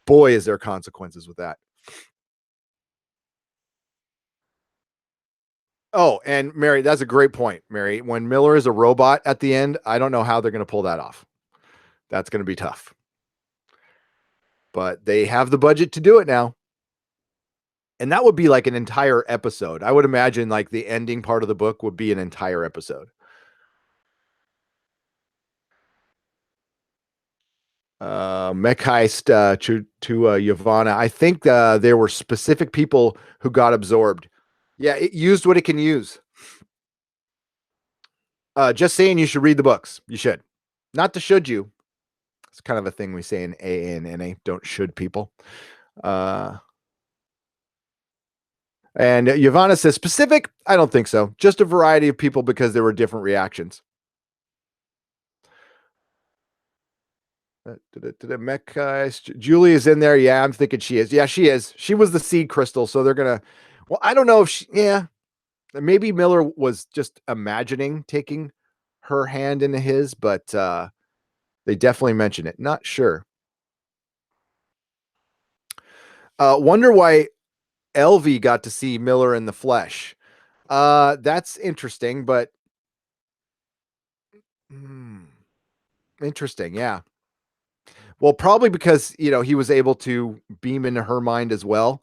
Speaker 1: boy, is there consequences with that. Oh, and Mary, that's a great point, Mary. When Miller is a robot at the end, I don't know how they're going to pull that off. That's going to be tough. But they have the budget to do it now. And that would be like an entire episode. I would imagine like the ending part of the book would be an entire episode. Mech heist to Yavanna. I think there were specific people who got absorbed. Yeah, it used what it can use. Just saying you should read the books. You should. Not to should you. It's kind of a thing we say in AA and NA. Don't should people. And Yavanna says specific. I don't think so. Just a variety of people because there were different reactions. Julie is in there. Yeah, I'm thinking she is. Yeah, she is. She was the seed crystal. So they're going to, well, I don't know if maybe Miller was just imagining taking her hand into his, but They definitely mention it. Not sure. Wonder why Elvie got to see Miller in the flesh. That's interesting, but interesting. Yeah. Well, probably because he was able to beam into her mind as well.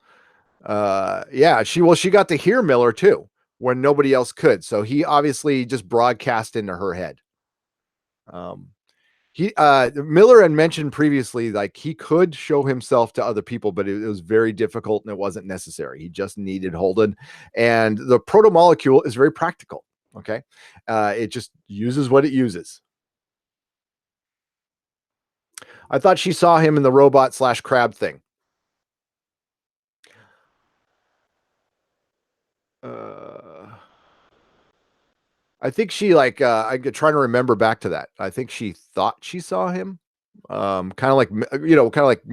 Speaker 1: Yeah, she got to hear Miller too when nobody else could. So he obviously just broadcast into her head. He Miller had mentioned previously, like he could show himself to other people, but it was very difficult and it wasn't necessary. He just needed Holden, and the proto molecule is very practical. Okay, it just uses what it uses. I thought she saw him in the robot / crab thing. I think she I'm trying to remember back to that. I think she thought she saw him. Kind of like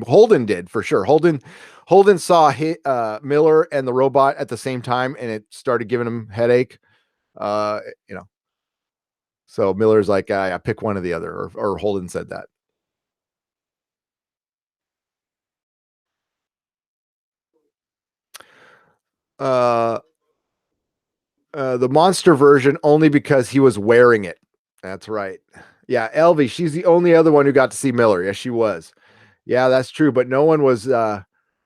Speaker 1: Holden did for sure. Holden saw Miller and the robot at the same time, and it started giving him headache. Uh, you know, so Miller's like, I pick one or the other, or Holden said that. Uh, the monster version only because he was wearing it. That's right. Yeah, Elvie, she's the only other one who got to see Miller. Yes, she was. Yeah, that's true, but no one was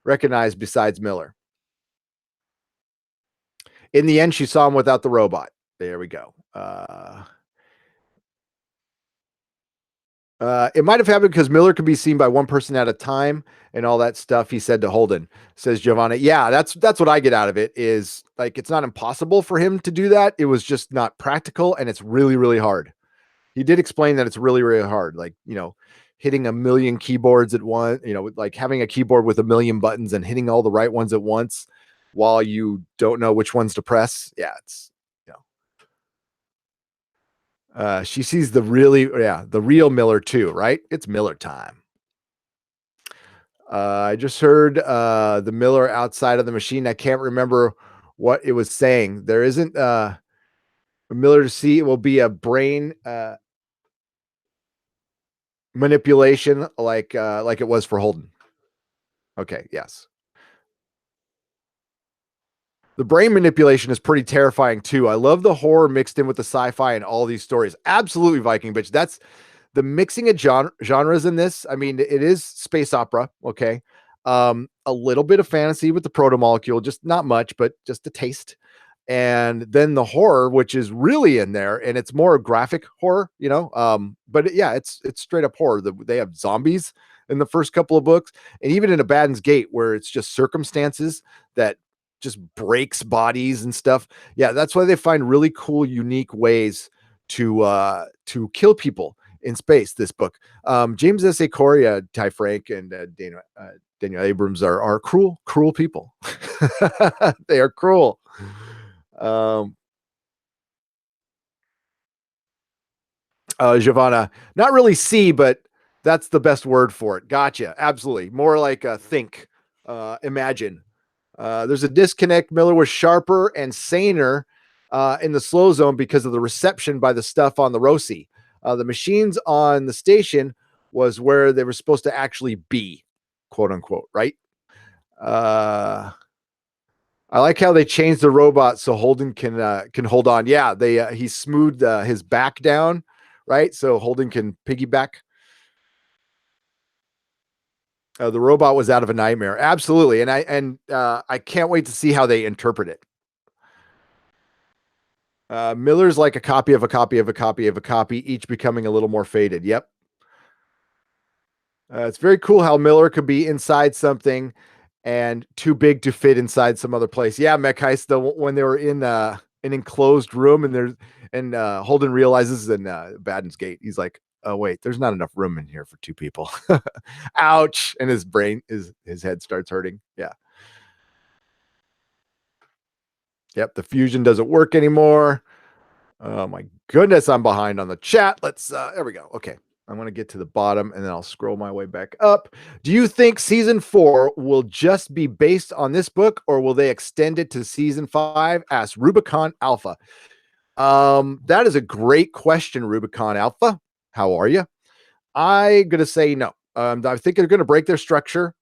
Speaker 1: recognized besides Miller. In the end, she saw him without the robot. There we go. It might have happened because Miller could be seen by one person at a time and all that stuff. He said to Holden, says Giovanna. Yeah, that's what I get out of it. Is like it's not impossible for him to do that. It was just not practical, and it's really, really hard. He did explain that it's really, really hard. Like hitting a million keyboards at once. Like having a keyboard with a million buttons and hitting all the right ones at once while you don't know which ones to press. Yeah, it's she sees the real Miller too, right? It's Miller time. I just heard the Miller outside of the machine. I can't remember what it was saying. There isn't a Miller to see. It will be a brain manipulation like it was for Holden. Okay, yes. The brain manipulation is pretty terrifying too. I love the horror mixed in with the sci-fi and all these stories. Absolutely, Viking bitch. That's the mixing of genres in this. I mean, it is space opera, okay. A little bit of fantasy with the proto molecule, just not much, but just a taste. And then the horror, which is really in there, and it's more graphic horror, But yeah, it's straight up horror. They have zombies in the first couple of books, and even in Abaddon's Gate, where it's just circumstances that just breaks bodies and stuff. Yeah, that's why they find really cool, unique ways to kill people in space. This book, James S. A. Corey, Ty Frank, and Daniel Abrams are cruel people. They are cruel. Giovanna, not really see, but that's the best word for it. Gotcha. Absolutely. More like think, imagine. There's a disconnect. Miller was sharper and saner in the slow zone because of the reception by the stuff on the Roci. The machines on the station was where they were supposed to actually be, quote unquote, right? I like how they changed the robot so Holden can hold on. Yeah, he smoothed his back down, right? So Holden can piggyback. The robot was out of a nightmare, absolutely, and I can't wait to see how they interpret it. Miller's like a copy of a copy of a copy of a copy, each becoming a little more faded. Yep. It's very cool how Miller could be inside something and too big to fit inside some other place. Yeah, Mech Heist, when they were in an enclosed room and Holden realizes in Abaddon's Gate, he's like, oh wait, there's not enough room in here for two people. Ouch. And his head starts hurting. Yeah. Yep, the fusion doesn't work anymore. Oh my goodness, I'm behind on the chat. There we go. Okay. I'm going to get to the bottom and then I'll scroll my way back up. Do you think season 4 will just be based on this book or will they extend it to season 5? Asked Rubicon Alpha. That is a great question, Rubicon Alpha. How are you? I'm gonna say no. I think they're gonna break their structure.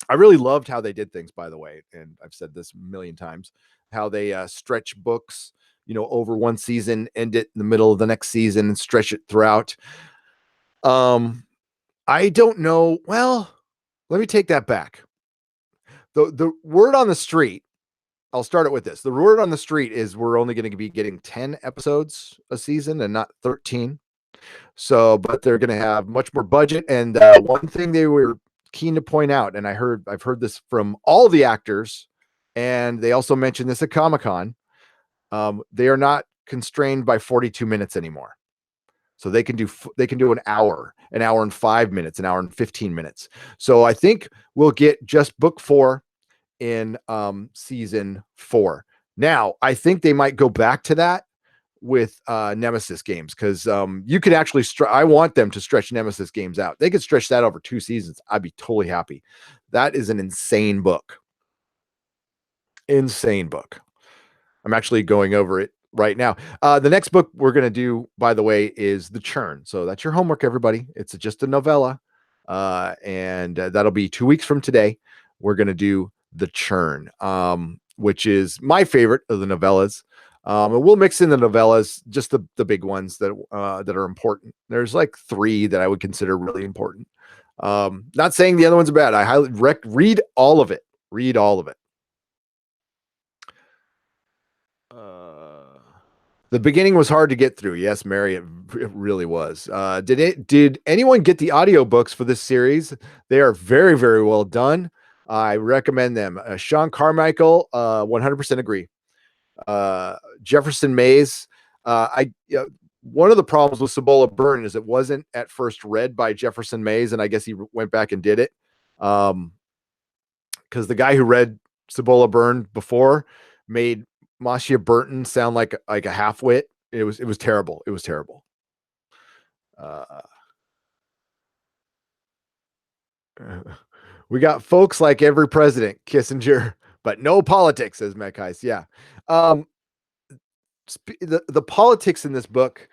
Speaker 1: I really loved how they did things, by the way, and I've said this a million times, how they stretch books, over one season, end it in the middle of the next season, and stretch it throughout. I don't know. Well, let me take that back. The word on the street, I'll start it with this. The word on the street is we're only going to be getting 10 episodes a season and not 13. So, but they're going to have much more budget. And one thing they were keen to point out, and I've heard this from all the actors, and they also mentioned this at Comic-Con. They are not constrained by 42 minutes anymore. So they can do an hour and 5 minutes, an hour and 15 minutes. So I think we'll get just book 4 in season 4. Now, I think they might go back to that with Nemesis games, because you could actually I want them to stretch Nemesis games out. They could stretch that over 2 seasons. I'd be totally happy. That is an insane book. Insane book. I'm actually going over it right now. The next book we're going to do, by the way, is The Churn. So that's your homework, everybody. It's just a novella. And that'll be 2 weeks from today. We're going to do The Churn, which is my favorite of the novellas. And we'll mix in the novellas, just the big ones that are important. There's like 3 that I would consider really important. Not saying the other ones are bad. I highly read all of it. Read all of it. The beginning was hard to get through. Yes, Mary, it really was. Did anyone get the audiobooks for this series? They are very, very well done. I recommend them. Sean Carmichael, 100% agree. Jefferson Mays. One of the problems with Cibola Byrne is it wasn't at first read by Jefferson Mays, and I guess he went back and did it. Because the guy who read Cibola Byrne before made Marcia Burton sound like a halfwit. It was terrible. It was terrible. We got folks like every president, Kissinger, but no politics, says Mekheis. Yeah. The politics in this book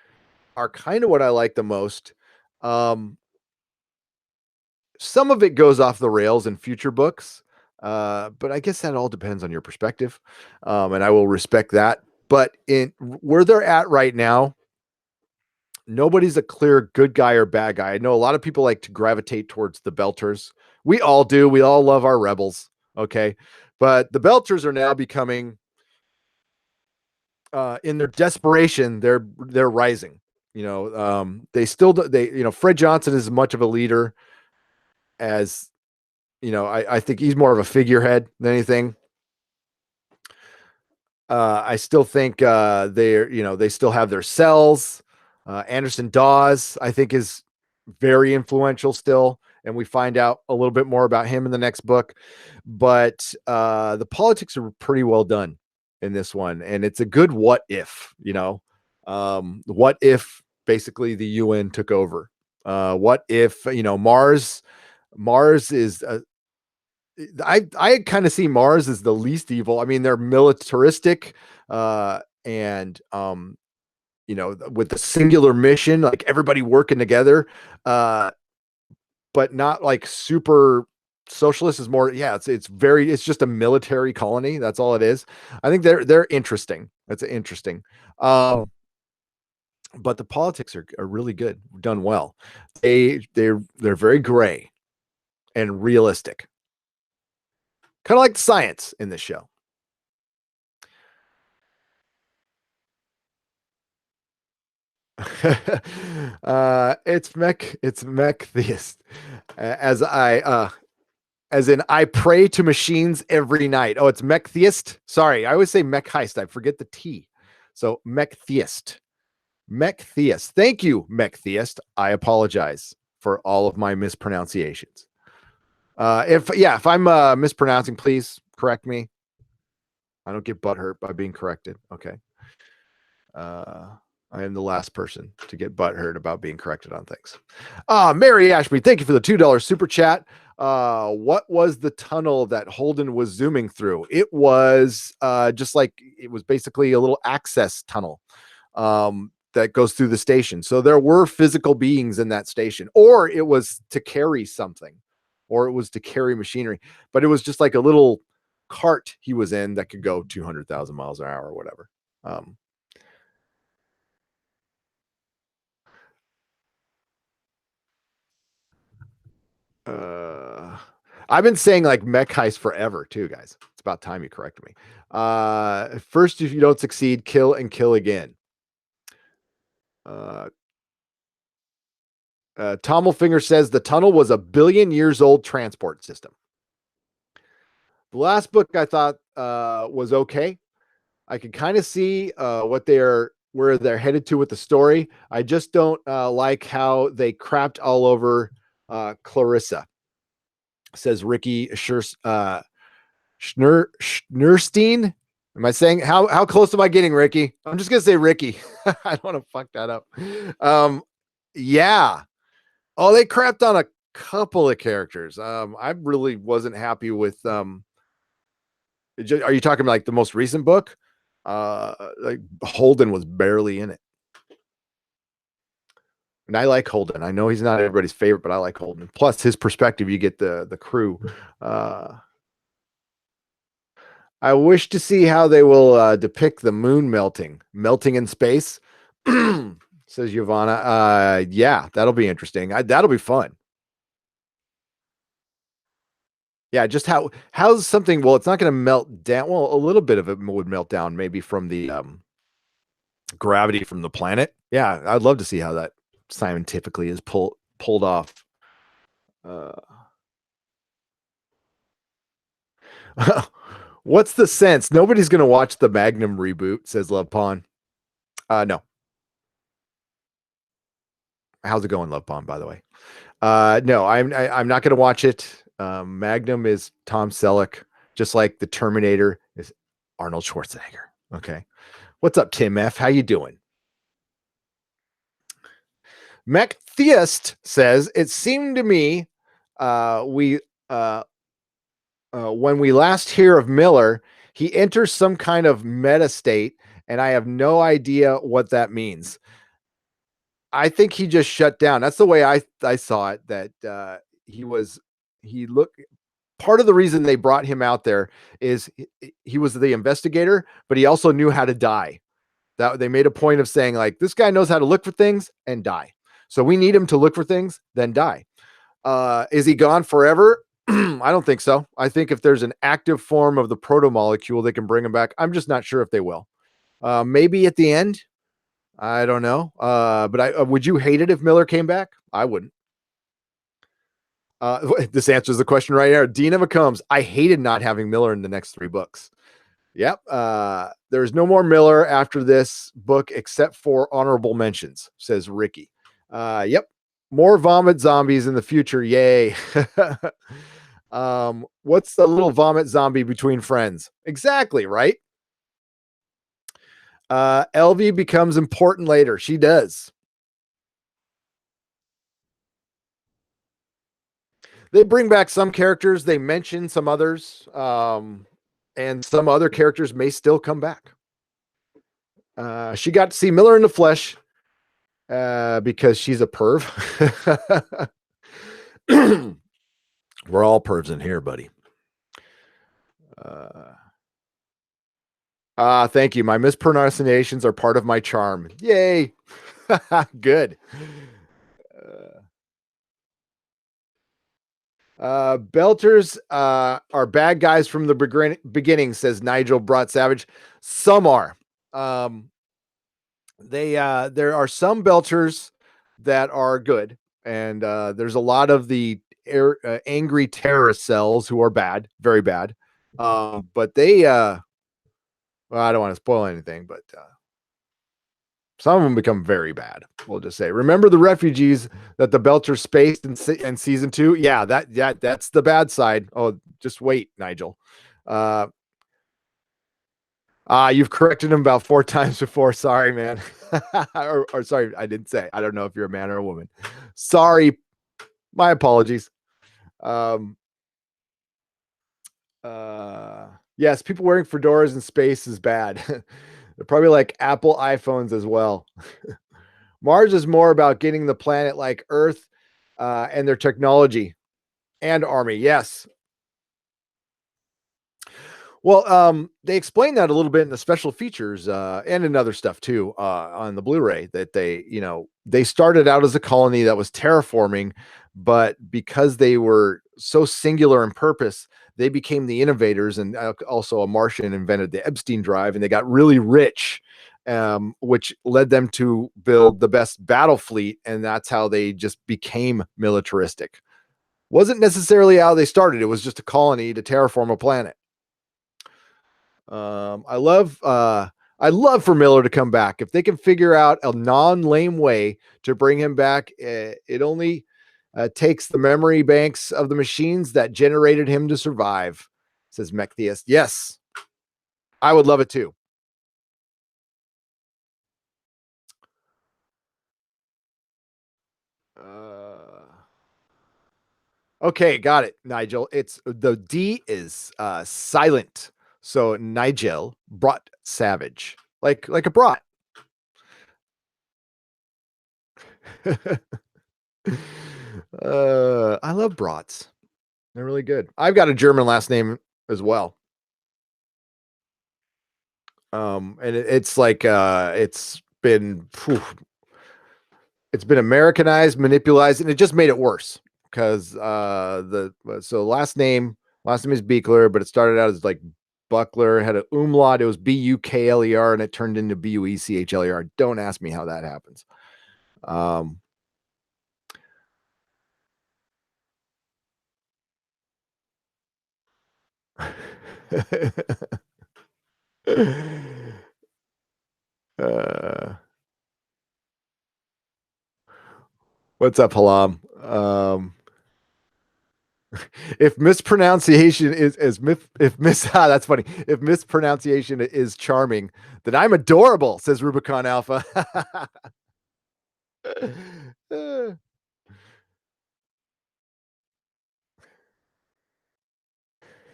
Speaker 1: are kind of what I like the most. Some of it goes off the rails in future books. But I guess that all depends on your perspective. And I will respect that. But in where they're at right now, nobody's a clear good guy or bad guy. I know a lot of people like to gravitate towards the Belters. We all do. We all love our rebels. Okay. But the Belters are now becoming, in their desperation, they're rising. Fred Johnson is as much of a leader as, I think he's more of a figurehead than anything. I still think they still have their cells. Anderson Dawes, I think, is very influential still, and we find out a little bit more about him in the next book. But the politics are pretty well done in this one, and it's a good what if. What if basically the UN took over? What if Mars is I kind of see Mars as the least evil. I mean, they're militaristic, and with the singular mission, like everybody working together, but not like super socialist. Is more, yeah. It's just a military colony. That's all it is. I think they're interesting. That's interesting. But the politics are really good, done well. They're very gray and realistic. Kind of like the science in this show. It's mech theist. As in I pray to machines every night. Oh, it's mech theist. Sorry, I always say mech heist. I forget the T. So mech theist. Mech theist. Thank you, mech theist. I apologize for all of my mispronunciations. If I'm mispronouncing, please correct me. I don't get butthurt by being corrected. Okay. I am the last person to get butthurt about being corrected on things. Mary Ashby, thank you for the $2 super chat. What was the tunnel that Holden was zooming through? It was it was basically a little access tunnel. that goes through the station. So there were physical beings in that station, or it was to carry something, or it was to carry machinery, but it was just like a little cart he was in that could go 200,000 miles an hour or whatever. I've been saying like mech heist forever too, guys. It's about time you correct me. First, if you don't succeed, kill and kill again. Tommelfinger says the tunnel was a billion years old transport system. The last book I thought was okay. I can kind of see where they're headed to with the story. I just don't like how they crapped all over Clarissa. Says Ricky Schnurstein. Am I saying how close am I getting, Ricky? I'm just gonna say Ricky. I don't want to fuck that up. Yeah. Oh, they crapped on a couple of characters. I really wasn't happy with. Are you talking like the most recent book? Like Holden was barely in it. And I like Holden. I know he's not everybody's favorite, but I like Holden. Plus his perspective, you get the crew. I wish to see how they will depict the moon melting in space. Says Giovanna. Yeah, that'll be interesting. That'll be fun. Yeah, just how's something? Well, it's not going to melt down. Well, a little bit of it would melt down, maybe from the gravity from the planet. Yeah, I'd love to see how that scientifically is pulled off. What's the sense? Nobody's going to watch the Magnum reboot, says Love Pond. No. How's it going, Love Pond, by the way? No, I'm not going to watch it. Magnum is Tom Selleck, just like the Terminator is Arnold Schwarzenegger. Okay. What's up, Tim F? How you doing? Mech Theist says, it seemed to me when we last hear of Miller, he enters some kind of meta state, and I have no idea what that means. I think he just shut down. That's the way I saw it, that he looked. Part of the reason they brought him out there is he was the investigator, but he also knew how to die. That they made a point of saying, like, this guy knows how to look for things and die. So we need him to look for things, then die. Is he gone forever? I don't think so. I think if there's an active form of the proto molecule, they can bring him back. I'm just not sure if they will. Maybe at the end. I don't know. But would you hate it if Miller came back? I wouldn't. This answers the question right here. Dina McCombs. I hated not having Miller in the next 3 books. Yep. There's no more Miller after this book except for honorable mentions, says Ricky. Yep. More vomit zombies in the future. Yay. What's the little vomit zombie between friends? Exactly, right? LV becomes important later. She does. They bring back some characters, they mention some others, and some other characters may still come back. She got to see Miller in the flesh because she's a perv. We're all pervs in here, buddy. Thank you. My mispronunciations are part of my charm. Yay. Good. Belters are bad guys from the beginning, says Nigel Brought Savage. Some are. There are some Belters that are good, and there's a lot of the angry terrorist cells who are bad, very bad. But they well, I don't want to spoil anything, but some of them become very bad. We'll just say, remember the refugees that the Belters spaced in season 2? Yeah, that's the bad side. Oh, just wait, Nigel. You've corrected him about 4 times before. Sorry, man. or sorry, I didn't say. I don't know if you're a man or a woman. Sorry. My apologies. Yes, people wearing fedoras in space is bad. They're probably like Apple iPhones as well. Mars is more about getting the planet like Earth and their technology and army. Yes. Well, they explained that a little bit in the special features and in other stuff too on the Blu-ray that they started out as a colony that was terraforming, but because they were so singular in purpose, they became the innovators. And also, a Martian invented the Epstein drive, and they got really rich, which led them to build the best battle fleet, and that's how they just became militaristic. Wasn't necessarily how they started; it was just a colony to terraform a planet. I love for Miller to come back. If they can figure out a non-lame way to bring him back, it only takes the memory banks of the machines that generated him to survive, says Mechtheist. Yes, I would love it too. Okay, got it, Nigel. It's the D is silent. So Nigel brought savage, like a brat. I love brats. They're really good. I've got a German last name as well. And it's like it's been Americanized, manipulated, and it just made it worse because last name is Beekler, but it started out as like Buckler, had an umlaut. It was Bukler, and it turned into Buechler. Don't ask me how that happens. What's up, Halam? If mispronunciation is if miss that's funny. If mispronunciation is charming, then I'm adorable, says Rubicon Alpha.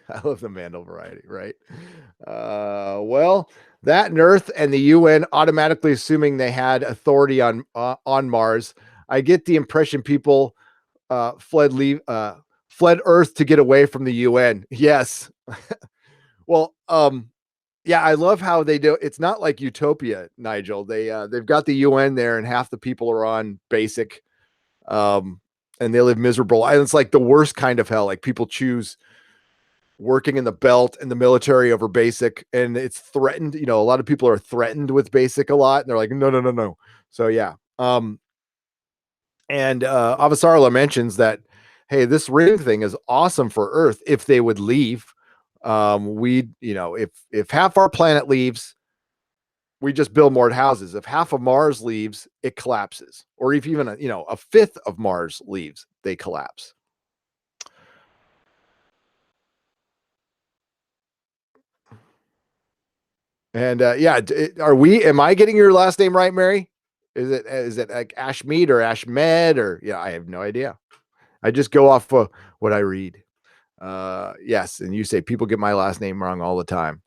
Speaker 1: I love the Mandel variety, right? Well, that and Earth and the UN automatically assuming they had authority on Mars. I get the impression people fled Earth to get away from the UN. Yes. Well, yeah, I love how they do. It's not like Utopia, Nigel. They've got the UN there, and half the people are on basic, and they live miserable. And it's like the worst kind of hell. Like people choose working in the belt and the military over basic, and it's threatened. A lot of people are threatened with basic a lot, and they're like, no, no, no, no. So yeah. And Avasarla mentions that, hey, this ring thing is awesome for Earth if they would leave. If half our planet leaves, we just build more houses. If half of Mars leaves, it collapses. Or if even a fifth of Mars leaves, they collapse. And yeah, am I getting your last name right, Mary? Is it like Ashmead or Ashmed or yeah? I have no idea. I just go off what I read. Yes, and you say people get my last name wrong all the time.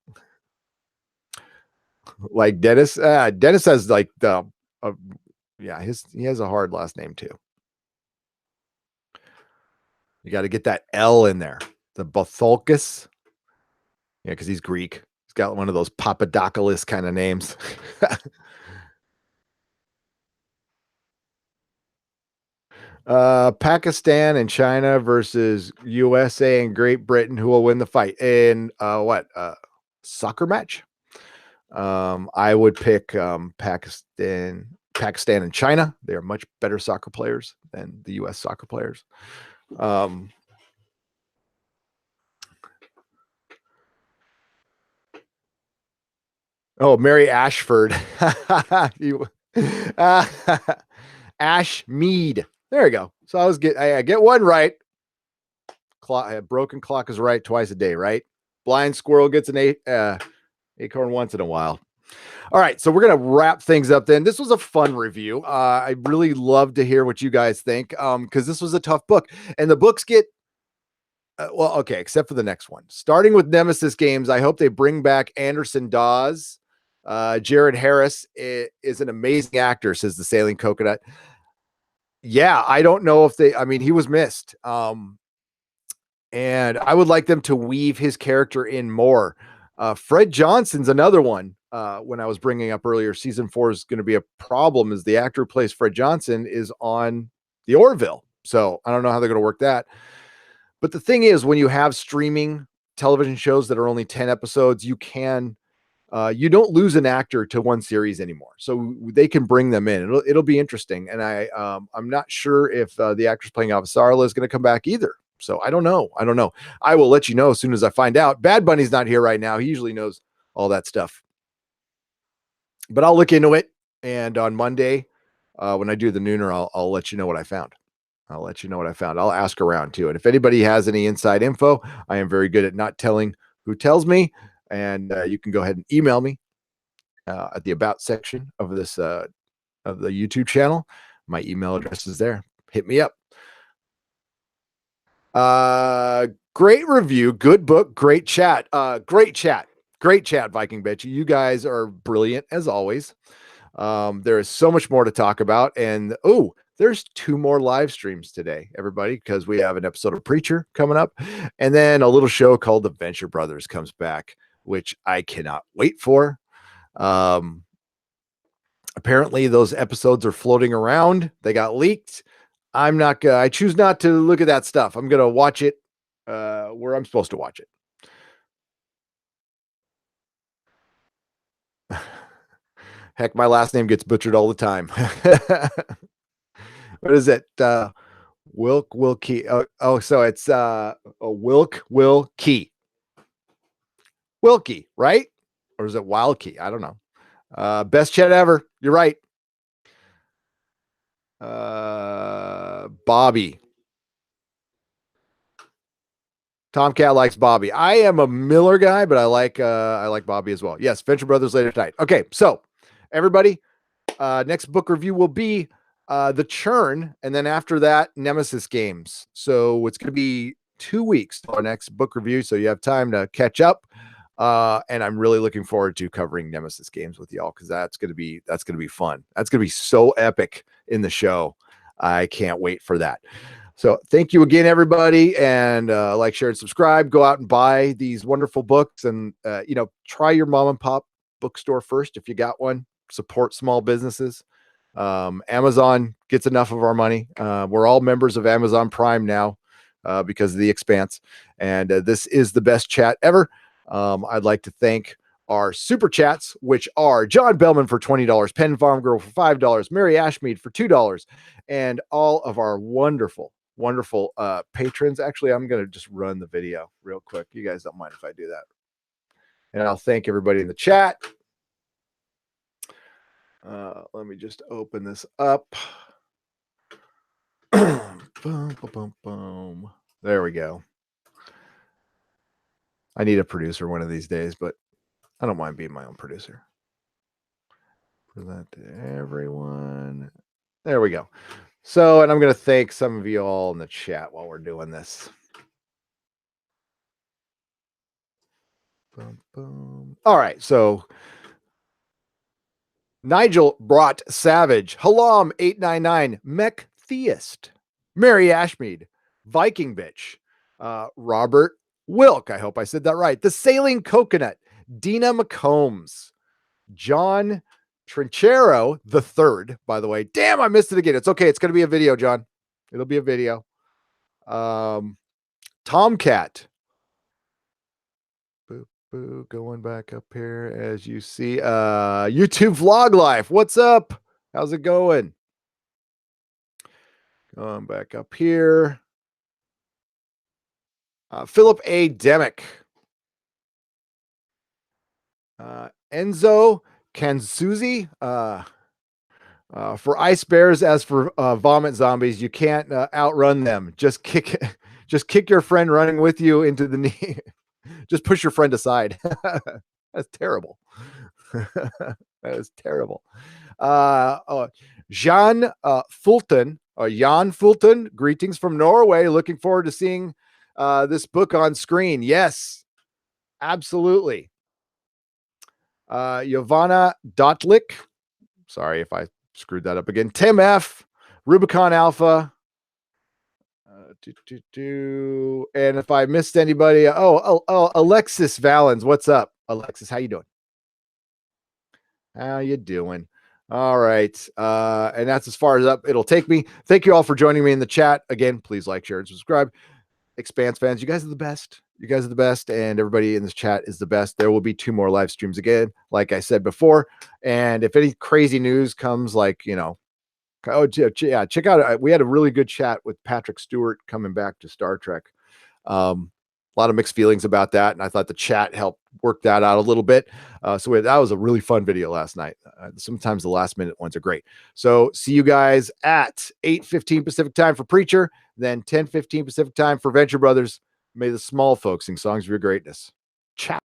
Speaker 1: Like Dennis. Dennis has like yeah, he has a hard last name too. You got to get that L in there. The Batholkus. Yeah, because he's Greek. He's got one of those Papadopoulos kind of names. Pakistan and China versus USA and Great Britain. Who will win the fight? In what? Soccer match? I would pick Pakistan and China. They are much better soccer players than the US soccer players. Oh, Mary Ashford. Ash Mead. There you go. So I get one right. A broken clock is right twice a day, right? Blind squirrel gets an acorn once in a while. All right, so we're gonna wrap things up. Then this was a fun review. I really love to hear what you guys think, because this was a tough book, and the books get well, okay, except for the next one. Starting with Nemesis Games, I hope they bring back Anderson Dawes Jared Harris is an amazing actor, says the Sailing Coconut. Yeah, I don't know if he was missed. And I would like them to weave his character in more. Fred Johnson's another one. When I was bringing up earlier, season 4 is going to be a problem, is the actor who plays Fred Johnson is on the Orville. So I don't know how they're going to work that. But the thing is, when you have streaming television shows that are only 10 episodes, you don't lose an actor to one series anymore. So they can bring them in. It'll be interesting. And I'm not sure if the actress playing Avasarala is going to come back either. So I don't know. I will let you know as soon as I find out. Bad Bunny's not here right now. He usually knows all that stuff. But I'll look into it. And on Monday, when I do the nooner, I'll let you know what I found. I'll ask around too. And if anybody has any inside info, I am very good at not telling who tells me. And you can go ahead and email me at the about section of this of the YouTube channel. My email address is there. Hit me up. Great review, good book, great chat. Great chat, Viking Bitch. You guys are brilliant as always. There is so much more to talk about. And there's 2 more live streams today, everybody, because we have an episode of Preacher coming up. And then a little show called The Venture Brothers comes back, which I cannot wait for. Apparently those episodes are floating around. They got leaked. I choose not to look at that stuff. I'm going to watch it where I'm supposed to watch it. Heck, my last name gets butchered all the time. What is it? Wilkie. So it's Wilkie. Wilkie, right? Or is it Wildkey? I don't know. Best chat ever. You're right. Bobby. Tomcat likes Bobby. I am a Miller guy, but I like Bobby as well. Yes, Venture Brothers later tonight. Okay, so everybody, next book review will be The Churn, and then after that, Nemesis Games. So it's going to be 2 weeks to our next book review, so you have time to catch up. And I'm really looking forward to covering Nemesis Games with y'all, because that's gonna be fun. That's gonna be so epic in the show. I can't wait for that. So thank you again, everybody, and like, share, and subscribe. Go out and buy these wonderful books, and try your mom and pop bookstore first if you got one. Support small businesses. Amazon gets enough of our money. We're all members of Amazon Prime now because of The Expanse, and this is the best chat ever. I'd like to thank our super chats, which are John Bellman for $20, Penn Farm Girl for $5, Mary Ashmead for $2, and all of our wonderful patrons. Actually, I'm going to just run the video real quick. You guys don't mind if I do that. And I'll thank everybody in the chat. Let me just open this up. Boom, boom, boom, boom. There we go. I need a producer one of these days, but I don't mind being my own producer. Present to everyone. There we go. So, and I'm going to thank some of you all in the chat while we're doing this. Boom, boom. All right. So Nigel brought Savage, Halam 899, Mech Theist, Mary Ashmead, Viking Bitch, Robert Wilk. I hope I said that right. The Sailing Coconut, Dina McCombs, John Trinchero the third, by the way. Damn, I missed it again. It's okay. It's going to be a video, John. It'll be a video. Tomcat. Boop, boop. Going back up here as you see. YouTube Vlog Life. What's up? How's it going? Going back up here. Philip A. Demick. Enzo Kansuzi. For ice bears, as for vomit zombies, you can't outrun them. Just kick your friend running with you into the knee. Just push your friend aside. That's terrible. That is terrible. Jan Fulton, or Jan Fulton, greetings from Norway. Looking forward to seeing this book on screen. Yes, absolutely. Yovana Dotlik. Sorry if I screwed that up again. Tim F. Rubicon Alpha. And if I missed anybody, Alexis Valens. What's up, Alexis? How you doing? How you doing? All right. And that's as far as up it'll take me. Thank you all for joining me in the chat. Again, please like, share, and subscribe. Expanse fans, you guys are the best. You guys are the best, and everybody in this chat is the best. There will be 2 more live streams again, like I said before. And if any crazy news comes, like, yeah, check out. We had a really good chat with Patrick Stewart coming back to Star Trek. A lot of mixed feelings about that, and I thought the chat helped work that out a little bit. That was a really fun video last night. Sometimes the last minute ones are great. So see you guys at 8:15 Pacific time for Preacher, then 10:15 Pacific time for Venture Brothers. May the small folks sing songs of your greatness. Ciao.